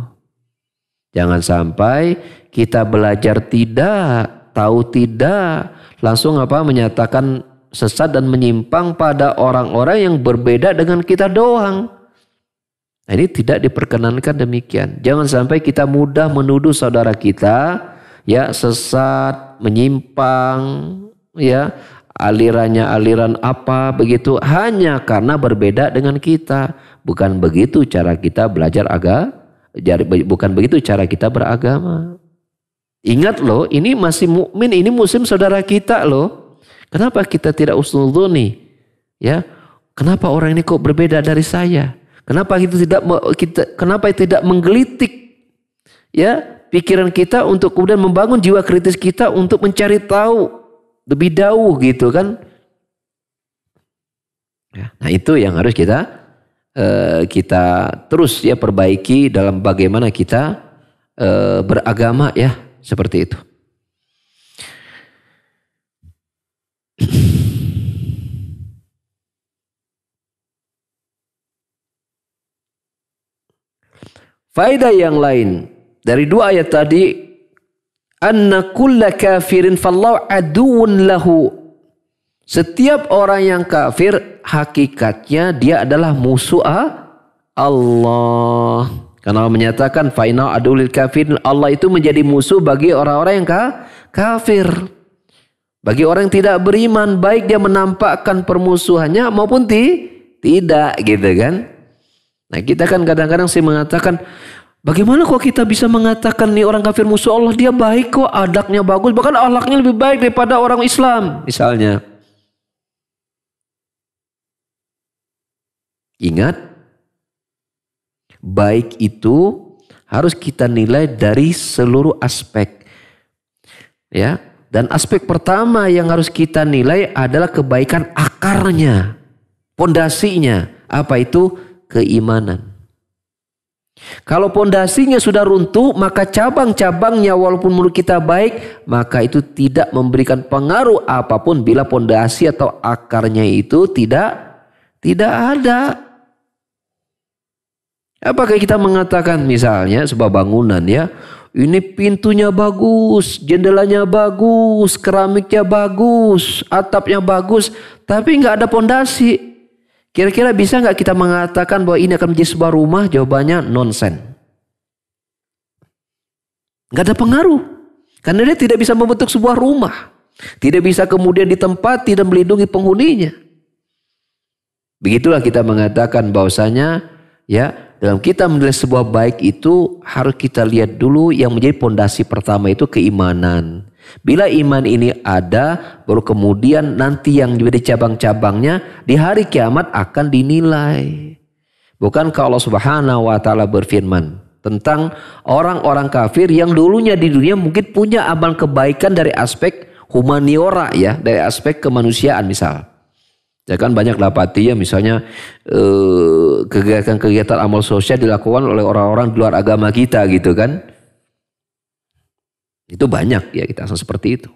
Jangan sampai kita belajar tidak, tahu tidak, langsung menyatakan sesat dan menyimpang pada orang-orang yang berbeda dengan kita doang. Nah, ini tidak diperkenankan demikian. Jangan sampai kita mudah menuduh saudara kita ya sesat, menyimpang, ya alirannya aliran apa begitu hanya karena berbeda dengan kita. Bukan begitu cara kita belajar agama, bukan begitu cara kita beragama. Ingat loh, ini masih mukmin, ini muslim saudara kita loh. Kenapa kita tidak husnudzoni? Ya, kenapa orang ini kok berbeda dari saya? Kenapa kenapa tidak menggelitik ya pikiran kita untuk kemudian membangun jiwa kritis kita untuk mencari tahu lebih jauh gitu kan? Ya, nah itu yang harus kita terus ya perbaiki dalam bagaimana kita beragama ya, seperti itu. Faedah yang lain dari dua ayat tadi, anna kulla kafirin fallahu aduun lahu. Setiap orang yang kafir hakikatnya dia adalah musuh Allah. Karena Allah menyatakan fa inna adulil kafirin, Allah itu menjadi musuh bagi orang-orang yang kafir. Bagi orang yang tidak beriman, baik dia menampakkan permusuhannya maupun tidak gitu kan. Nah kita kan kadang-kadang sih mengatakan, bagaimana kok kita bisa mengatakan nih orang kafir musuh Allah, dia baik kok, adabnya bagus, bahkan akhlaknya lebih baik daripada orang Islam misalnya. Ingat, baik itu harus kita nilai dari seluruh aspek. Ya, dan aspek pertama yang harus kita nilai adalah kebaikan akarnya, pondasinya. Apa itu? Keimanan. Kalau pondasinya sudah runtuh, maka cabang-cabangnya walaupun menurut kita baik, maka itu tidak memberikan pengaruh apapun bila pondasi atau akarnya itu tidak ada. Apakah kita mengatakan misalnya sebuah bangunan ya, ini pintunya bagus, jendelanya bagus, keramiknya bagus, atapnya bagus, tapi nggak ada pondasi. Kira-kira bisa nggak kita mengatakan bahwa ini akan menjadi sebuah rumah? Jawabannya nonsen. Nggak ada pengaruh, karena dia tidak bisa membentuk sebuah rumah, tidak bisa kemudian ditempati dan melindungi penghuninya. Begitulah kita mengatakan bahwasanya ya, dalam kita menilai sebuah baik itu harus kita lihat dulu yang menjadi pondasi pertama itu keimanan. Bila iman ini ada, baru kemudian nanti yang menjadi cabang-cabangnya di hari kiamat akan dinilai. Bukankah Allah Subhanahu wa taala berfirman tentang orang-orang kafir yang dulunya di dunia mungkin punya amal kebaikan dari aspek humaniora ya, dari aspek kemanusiaan misal. Ya kan banyak dapati ya misalnya kegiatan-kegiatan amal sosial dilakukan oleh orang-orang di luar agama kita gitu kan. Itu banyak ya kita seperti itu.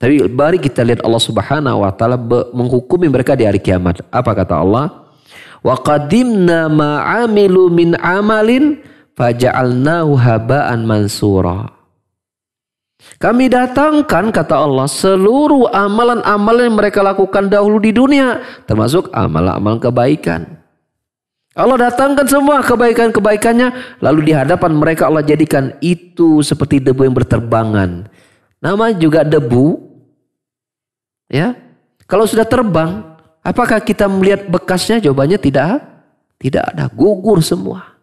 Tapi mari kita lihat Allah Subhanahu wa taala menghukumi mereka di hari kiamat. Apa kata Allah? Wa qadimna ma 'amilu min 'amalin faja'alnahu haba'an mansura. Kami datangkan, kata Allah, seluruh amalan-amalan yang mereka lakukan dahulu di dunia, termasuk amalan-amalan kebaikan. Allah datangkan semua kebaikan-kebaikannya, lalu di hadapan mereka Allah jadikan itu seperti debu yang berterbangan. Nama juga debu. Ya, kalau sudah terbang, apakah kita melihat bekasnya? Jawabannya tidak ada, gugur semua.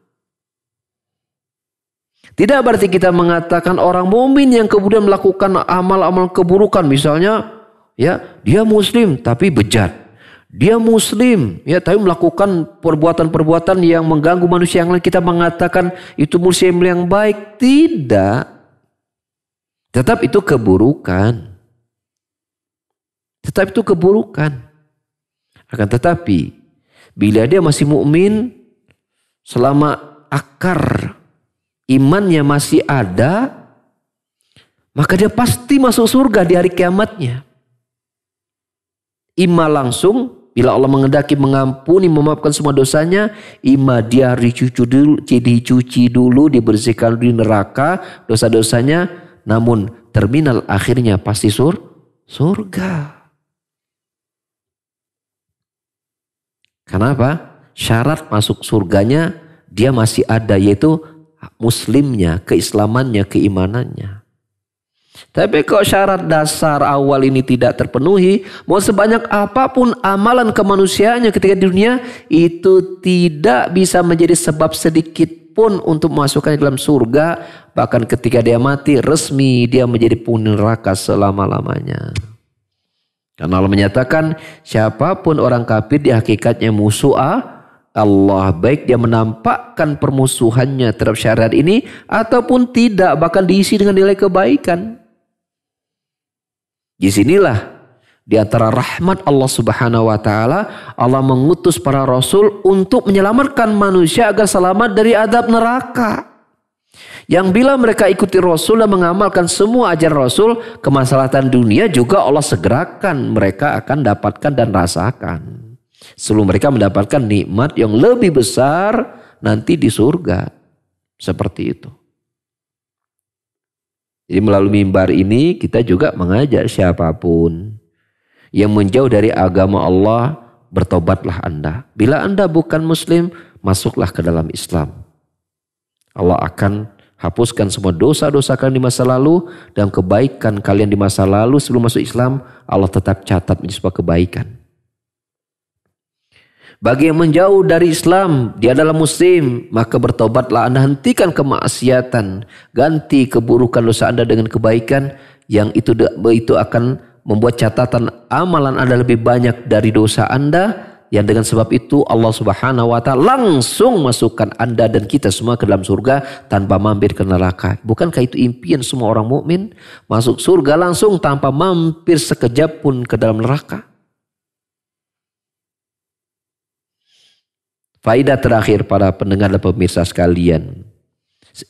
Tidak berarti kita mengatakan orang mukmin yang kemudian melakukan amal-amal keburukan, misalnya ya dia muslim tapi bejat. Dia muslim ya tapi melakukan perbuatan-perbuatan yang mengganggu manusia yang lain, kita mengatakan itu muslim yang baik. Tidak. Tetap itu keburukan. Tetap itu keburukan. Akan tetapi bila dia masih mukmin, selama akar imannya masih ada, maka dia pasti masuk surga di hari kiamatnya. Ima langsung bila Allah mengendaki mengampuni, memaafkan semua dosanya, ima dia dicuci dulu, dibersihkan di neraka dosa-dosanya, namun terminal akhirnya pasti surga. Kenapa? Syarat masuk surganya dia masih ada, yaitu muslimnya, keislamannya, keimanannya. Tapi kalau syarat dasar awal ini tidak terpenuhi, mau sebanyak apapun amalan kemanusiaannya ketika di dunia, itu tidak bisa menjadi sebab sedikit pun untuk memasukkannya dalam surga. Bahkan ketika dia mati, resmi dia menjadi penghuni neraka selama-lamanya. Karena Allah menyatakan, siapapun orang kafir di hakikatnya musuh Allah, baik dia menampakkan permusuhannya terhadap syariat ini ataupun tidak, bahkan diisi dengan nilai kebaikan. Di sinilah di antara rahmat Allah Subhanahu wa taala, Allah mengutus para rasul untuk menyelamatkan manusia agar selamat dari azab neraka. Yang bila mereka ikuti rasul dan mengamalkan semua ajaran rasul, kemaslahatan dunia juga Allah segerakan mereka akan dapatkan dan rasakan. Sebelum mereka mendapatkan nikmat yang lebih besar nanti di surga. Seperti itu. Jadi melalui mimbar ini kita juga mengajak siapapun yang menjauh dari agama Allah, bertobatlah Anda. Bila Anda bukan muslim, masuklah ke dalam Islam. Allah akan Hapuskan semua dosa-dosa kalian di masa lalu dan kebaikan kalian di masa lalu sebelum masuk Islam, Allah tetap catat menjadi sebuah kebaikan. Bagi yang menjauh dari Islam, dia adalah muslim, maka bertobatlah Anda, hentikan kemaksiatan, ganti keburukan dosa Anda dengan kebaikan, yang itu akan membuat catatan amalan Anda lebih banyak dari dosa Anda, yang dengan sebab itu Allah Subhanahu wa taala langsung masukkan Anda dan kita semua ke dalam surga tanpa mampir ke neraka. Bukankah itu impian semua orang mukmin? Masuk surga langsung tanpa mampir sekejap pun ke dalam neraka. Faidah terakhir para pendengar dan pemirsa sekalian.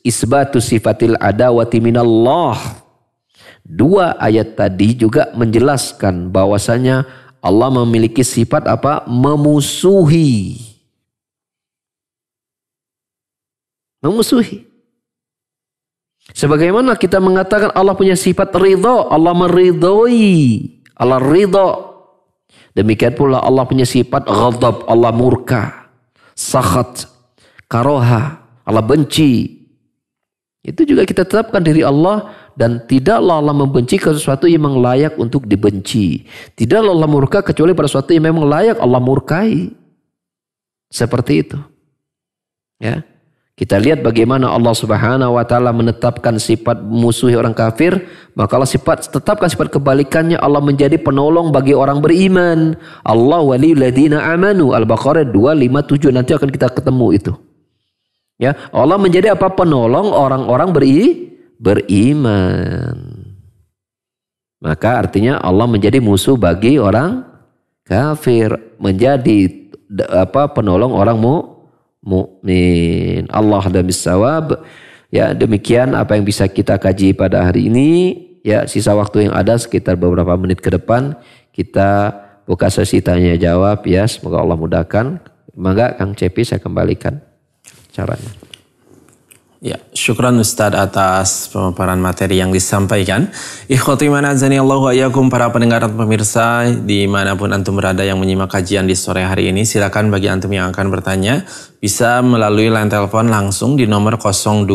Isbatu sifatil adawati minallah. Dua ayat tadi juga menjelaskan bahwasanya Allah memiliki sifat apa? Memusuhi. Memusuhi. Sebagaimana kita mengatakan Allah punya sifat ridho. Allah meridhoi. Allah ridho. Demikian pula Allah punya sifat ghadab. Allah murka. Sakhat, karoha, Allah benci. Itu juga kita tetapkan diri Allah, dan tidaklah Allah membenci sesuatu yang memang layak untuk dibenci. Tidaklah Allah murka kecuali pada sesuatu yang memang layak Allah murkai. Seperti itu. Ya. Kita lihat bagaimana Allah Subhanahu wa taala menetapkan sifat musuhi orang kafir, maka Allah tetapkan sifat kebalikannya, Allah menjadi penolong bagi orang beriman. Allah waliyul ladzina amanu, Al-Baqarah 257, nanti akan kita ketemu itu. Ya, Allah menjadi apa? Penolong orang-orang beriman. Maka artinya Allah menjadi musuh bagi orang kafir, menjadi apa? Penolong orang mukmin. Allah a'lam bissawab. Ya, demikian apa yang bisa kita kaji pada hari ini. Ya, sisa waktu yang ada sekitar beberapa menit ke depan kita buka sesi tanya jawab ya. Semoga Allah mudahkan. Mangga Kang Cepi saya kembalikan caranya. Ya, syukran Ustadz atas pemaparan materi yang disampaikan. Ikhwati man azani Allahu ayyakum, para pendengar dan pemirsa dimanapun antum berada yang menyimak kajian di sore hari ini, silakan bagi antum yang akan bertanya bisa melalui line telepon langsung di nomor 022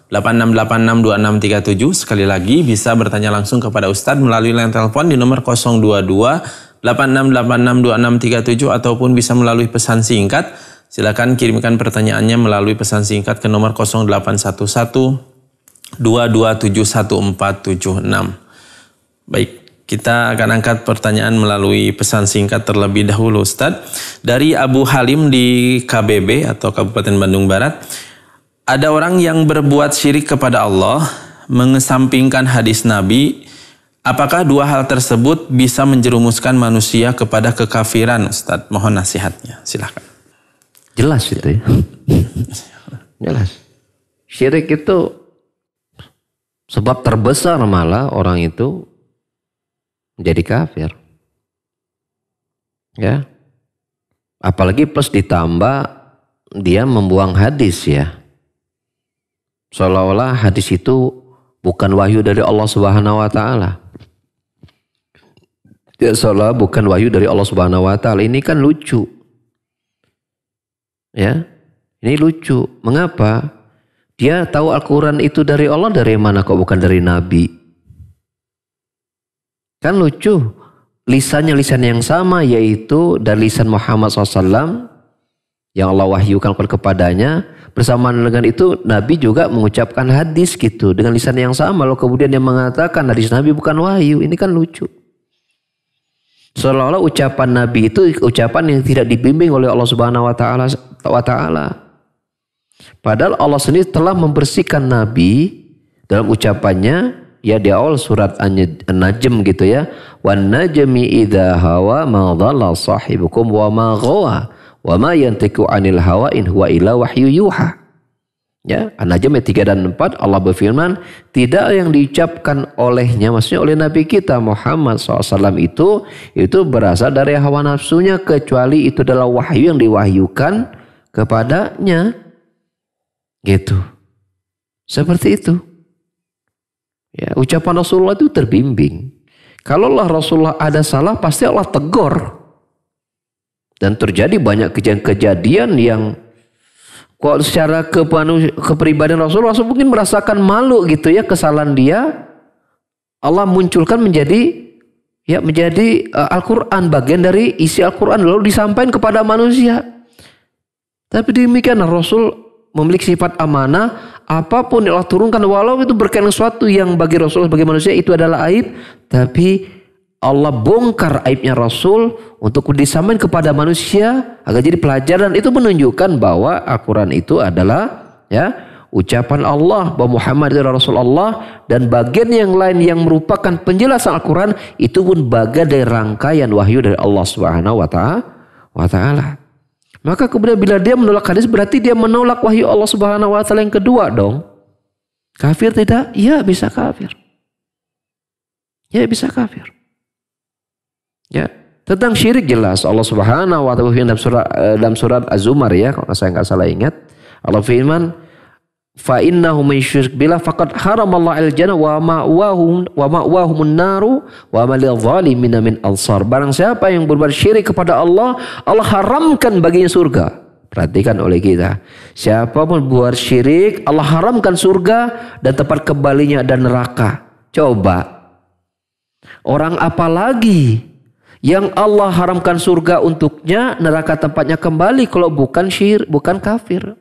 86862637. Sekali lagi bisa bertanya langsung kepada Ustadz melalui line telepon di nomor 022 86862637 ataupun bisa melalui pesan singkat. Silakan kirimkan pertanyaannya melalui pesan singkat ke nomor 0811 2271476. Baik, kita akan angkat pertanyaan melalui pesan singkat terlebih dahulu Ustadz. Dari Abu Halim di KBB atau Kabupaten Bandung Barat. Ada orang yang berbuat syirik kepada Allah, mengesampingkan hadis Nabi. Apakah dua hal tersebut bisa menjerumuskan manusia kepada kekafiran Ustadz? Mohon nasihatnya, silakan. Jelas itu ya. Jelas. Syirik itu sebab terbesar malah orang itu menjadi kafir. Ya. Apalagi plus ditambah dia membuang hadis ya. Seolah-olah hadis itu bukan wahyu dari Allah Subhanahu wa taala. Ya, seolah bukan wahyu dari Allah Subhanahu wa taala. Ini kan lucu. Ya, ini lucu. Mengapa? Dia tahu Al-Quran itu dari Allah, dari mana kok bukan dari Nabi? Kan lucu. Lisannya lisan yang sama, yaitu dari lisan Muhammad SAW yang Allah wahyukan kepadanya. Bersamaan dengan itu Nabi juga mengucapkan hadis gitu dengan lisan yang sama. Lalu kemudian dia mengatakan hadis Nabi bukan wahyu. Ini kan lucu. Seolah-olah ucapan Nabi itu ucapan yang tidak dibimbing oleh Allah Subhanahu wa taala. Padahal Allah sendiri telah membersihkan Nabi dalam ucapannya ya di awal surat An-Najm gitu ya. Wan najmi idza hawa ma dhalla sahibukum wa ma ghawa wa ma yantiqu 'anil hawa in huwa illa wahyu yuha. Ya, An-Najm ayat 3 dan 4 Allah berfirman, tidak yang diucapkan olehnya, maksudnya oleh Nabi kita Muhammad SAW itu berasal dari hawa nafsunya, kecuali itu adalah wahyu yang diwahyukan kepadanya. Gitu. Seperti itu. Ya, ucapan Rasulullah itu terbimbing. Kalau Rasulullah ada salah, pasti Allah tegur. Dan terjadi banyak kejadian yang Kalau secara kepribadian Rasul mungkin merasakan malu gitu ya kesalahan dia. Allah munculkan menjadi Al-Quran, bagian dari isi Al-Quran lalu disampaikan kepada manusia. Tapi demikian Rasul memiliki sifat amanah, apapun yang Allah turunkan walau itu berkaitan sesuatu yang bagi Rasul sebagai manusia itu adalah aib, tapi Allah bongkar aibnya Rasul untuk disampaikan kepada manusia agar jadi pelajaran. Itu menunjukkan bahwa Al-Quran itu adalah ucapan Allah, bahwa Muhammad adalah Rasulullah, dan bagian yang lain yang merupakan penjelasan Al-Quran itu pun bagian dari rangkaian wahyu dari Allah Subhanahu wa Ta'ala. Maka kemudian bila dia menolak hadis berarti dia menolak wahyu Allah Subhanahu wa Ta'ala yang kedua dong. Kafir tidak? Ya bisa kafir. Ya bisa kafir. Ya, tentang syirik jelas Allah Subhanahu wa Ta'ala dalam surat Az-Zumar ya, kalau saya nggak salah ingat, Allah firman, fa innahu may yusyrik billah faqad haramallahu al-jannah wa ma'wahumun naru wa ma lidh-dhalimin min ansar. Barang siapa yang berbuat syirik kepada Allah, Allah haramkan baginya surga. Perhatikan oleh kita, siapa pun buat syirik, Allah haramkan surga dan tempat kembalinya dan neraka. Coba, orang apa lagi yang Allah haramkan surga untuknya, neraka tempatnya kembali kalau bukan bukan kafir?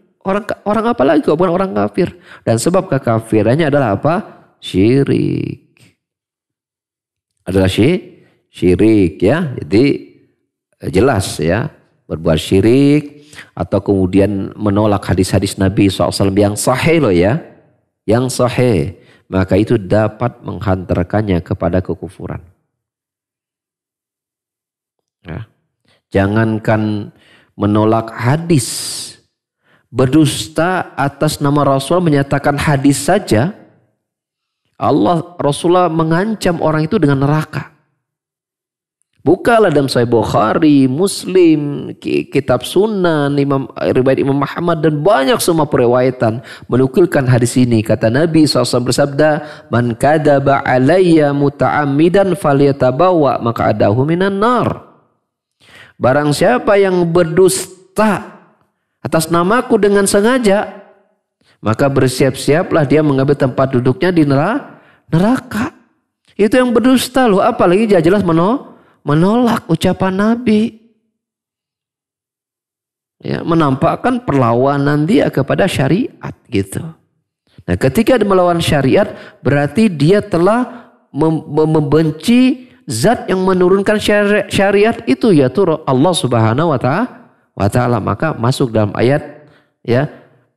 Orang apa lagi kalau bukan orang kafir? Dan sebab kekafirannya adalah apa? Syirik. Adalah syirik ya. Jadi jelas ya, berbuat syirik atau kemudian menolak hadis-hadis Nabi SAW yang sahih loh ya, yang sahih, maka itu dapat menghantarkannya kepada kekufuran. Ya. Jangankan menolak hadis, berdusta atas nama Rasul menyatakan hadis saja, Rasulullah mengancam orang itu dengan neraka. Bukalah dalam Sahih Bukhari, Muslim, kitab Sunan, riwayat Imam Muhammad dan banyak semua periwayatan menukilkan hadis ini. Kata Nabi SAW bersabda, "Man kadaba alayya muta'ammidan falyatabawa maq'adahu minan nar." Barang siapa yang berdusta atas namaku dengan sengaja, maka bersiap-siaplah dia mengambil tempat duduknya di neraka. Itu yang berdusta loh, apalagi dia jelas menolak ucapan Nabi. Ya, menampakkan perlawanan dia kepada syariat gitu. Nah, ketika dia melawan syariat berarti dia telah membenci zat yang menurunkan syariat itu, yaitu Allah Subhanahu wa Ta'ala. Maka masuk dalam ayat ya,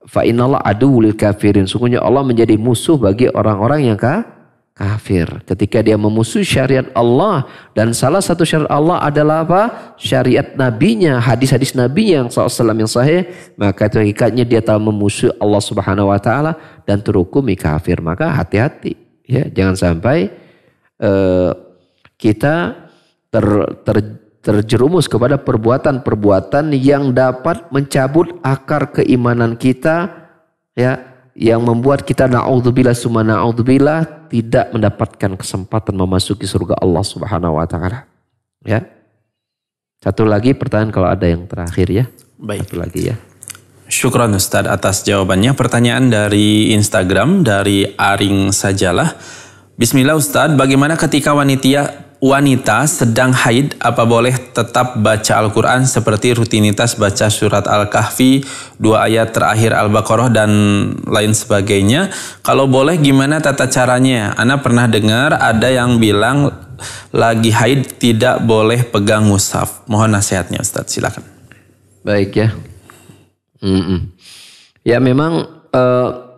fa innallaha aduwwul kafirin. Sungguhnya Allah menjadi musuh bagi orang-orang yang kafir. Ketika dia memusuhi syariat Allah, dan salah satu syariat Allah adalah apa? Syariat nabinya, hadis-hadis nabi yang SAW yang sahih, maka itu hakikatnya dia telah memusuhi Allah Subhanahu wa Ta'ala dan terhukumi kafir. Maka hati-hati ya, jangan sampai kita terjerumus kepada perbuatan-perbuatan yang dapat mencabut akar keimanan kita ya, yang membuat kita na'udzubillah summa na'udzubillah tidak mendapatkan kesempatan memasuki surga Allah Subhanahu wa Ta'ala. Ya. Satu lagi pertanyaan kalau ada yang terakhir ya. Baik. Satu lagi ya. Syukran Ustadz atas jawabannya. Pertanyaan dari Instagram dari Aring Sajalah. Bismillah Ustadz, bagaimana ketika wanita sedang haid, apa boleh tetap baca Al-Quran seperti rutinitas baca surat Al-Kahfi, 2 ayat terakhir Al-Baqarah dan lain sebagainya? Kalau boleh gimana tata caranya? Ana pernah dengar ada yang bilang lagi haid tidak boleh pegang mushaf. Mohon nasihatnya Ustadz, silakan. Baik ya. Ya memang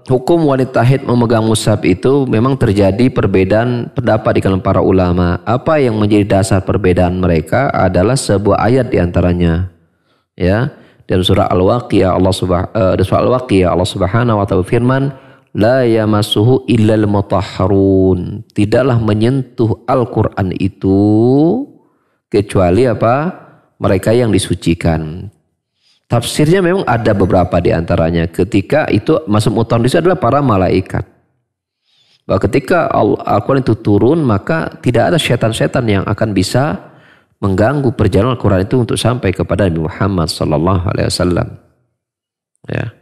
hukum wanita haid memegang mushaf itu memang terjadi perbedaan pendapat di kalangan para ulama. Apa yang menjadi dasar perbedaan mereka adalah sebuah ayat diantaranya. Ya, dalam surah Al-Waqiah Allah Subhanahu wa Ta'ala firman, la yamassuhu illal mutahharun. Tidaklah menyentuh Al-Qur'an itu kecuali apa? Mereka yang disucikan. Tafsirnya memang ada beberapa di antaranya. Ketika itu masuk mutahharun itu adalah para malaikat. Bahwa ketika Al-Quran itu turun, maka tidak ada setan-setan yang akan bisa mengganggu perjalanan Al-Quran itu untuk sampai kepada Nabi Muhammad sallallahu alaihi wasallam. Ya.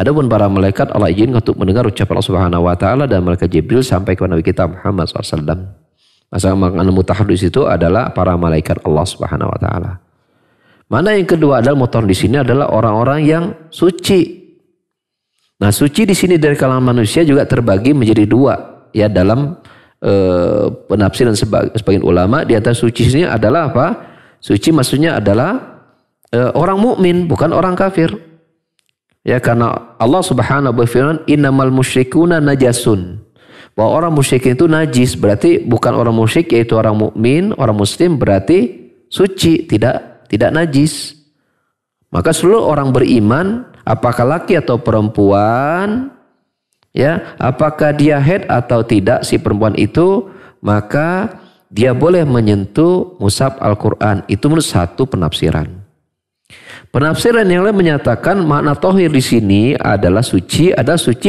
Adapun para malaikat Allah izinkan untuk mendengar ucapan Allah Subhanahu wa taala dan malaikat Jibril sampai kepada Nabi kita Muhammad SAW. Masa makna mutahaddits itu adalah para malaikat Allah Subhanahu wa taala. Mana yang kedua adalah mutahaddits di sini adalah orang-orang yang suci. Nah, suci di sini dari kalangan manusia juga terbagi menjadi dua ya dalam penafsiran sebagian ulama. Di atas suci ini adalah apa? Suci maksudnya adalah orang mukmin, bukan orang kafir. Ya, karena Allah Subhanahu wa taala innamal musyrikuna najasun. Bahwa orang musyrik itu najis, berarti bukan orang musyrik yaitu orang mukmin, orang muslim berarti suci, tidak najis. Maka seluruh orang beriman, apakah laki atau perempuan, ya, apakah dia haid atau tidak si perempuan itu, maka dia boleh menyentuh mushaf Al-Qur'an. Itu menurut satu penafsiran. Penafsiran yang lain menyatakan makna tohir di sini adalah suci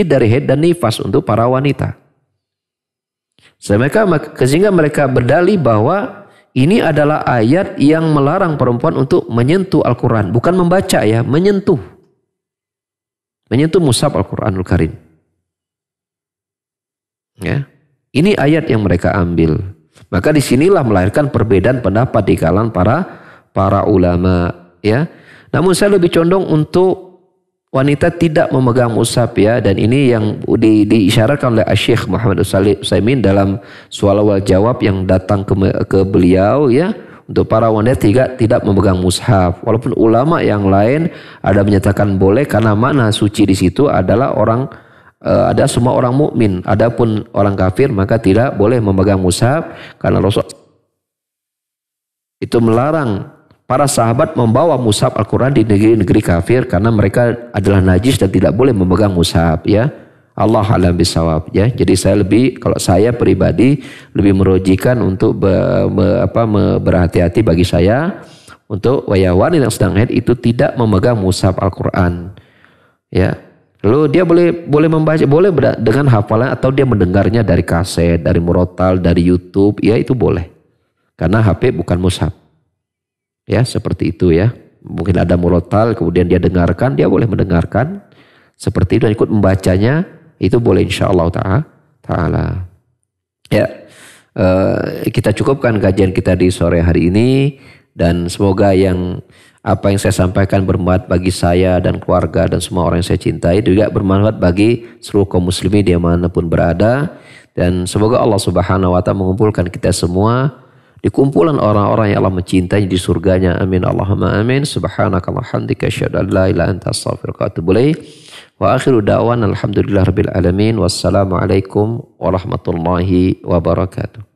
dari haid dan nifas untuk para wanita. Sehingga mereka berdalih bahwa ini adalah ayat yang melarang perempuan untuk menyentuh Al-Quran. Bukan membaca ya, menyentuh. Menyentuh mushaf Al-Quranul Karim. Ya. Ini ayat yang mereka ambil. Maka disinilah melahirkan perbedaan pendapat di kalangan para ulama. Ya. Namun saya lebih condong untuk wanita tidak memegang mushaf ya, dan ini yang diisyaratkan oleh Syekh Muhammad Utsaimin dalam soal wal jawab yang datang ke beliau ya, untuk para wanita tidak memegang mushaf. Walaupun ulama yang lain ada menyatakan boleh karena makna suci di situ adalah ada semua orang mukmin. Adapun orang kafir maka tidak boleh memegang mushaf karena Rasul itu melarang para sahabat membawa mushaf Al-Quran di negeri-negeri kafir karena mereka adalah najis dan tidak boleh memegang mushaf ya. Allah a'lam bishawab ya. Jadi kalau saya pribadi lebih merojikan untuk berhati-hati bagi saya untuk wanita yang sedang haid itu tidak memegang mushaf Al-Quran ya. Lalu dia boleh membaca, boleh dengan hafalan atau dia mendengarnya dari kaset, dari murotal, dari YouTube ya, itu boleh. Karena HP bukan mushaf. Ya, seperti itu ya. Mungkin ada murotal, kemudian dia dengarkan, dia boleh mendengarkan. Seperti itu, dan ikut membacanya, itu boleh insyaAllah ta'ala. Ya, kita cukupkan kajian kita di sore hari ini. Dan semoga apa yang saya sampaikan bermanfaat bagi saya dan keluarga dan semua orang yang saya cintai. Juga bermanfaat bagi seluruh kaum muslimin dimanapun berada. Dan semoga Allah Subhanahu wa ta'ala mengumpulkan kita semua di kumpulan orang-orang yang Allah mencintai di surganya. Amin Allahumma amin. Subhanakallahumma hamdika asyhadu an la ilaha illa anta astaghfiruka wa atubu ilaik. Wa akhiru da'wana alhamdulillahirabbil alamin. Wassalamualaikum warahmatullahi wabarakatuh.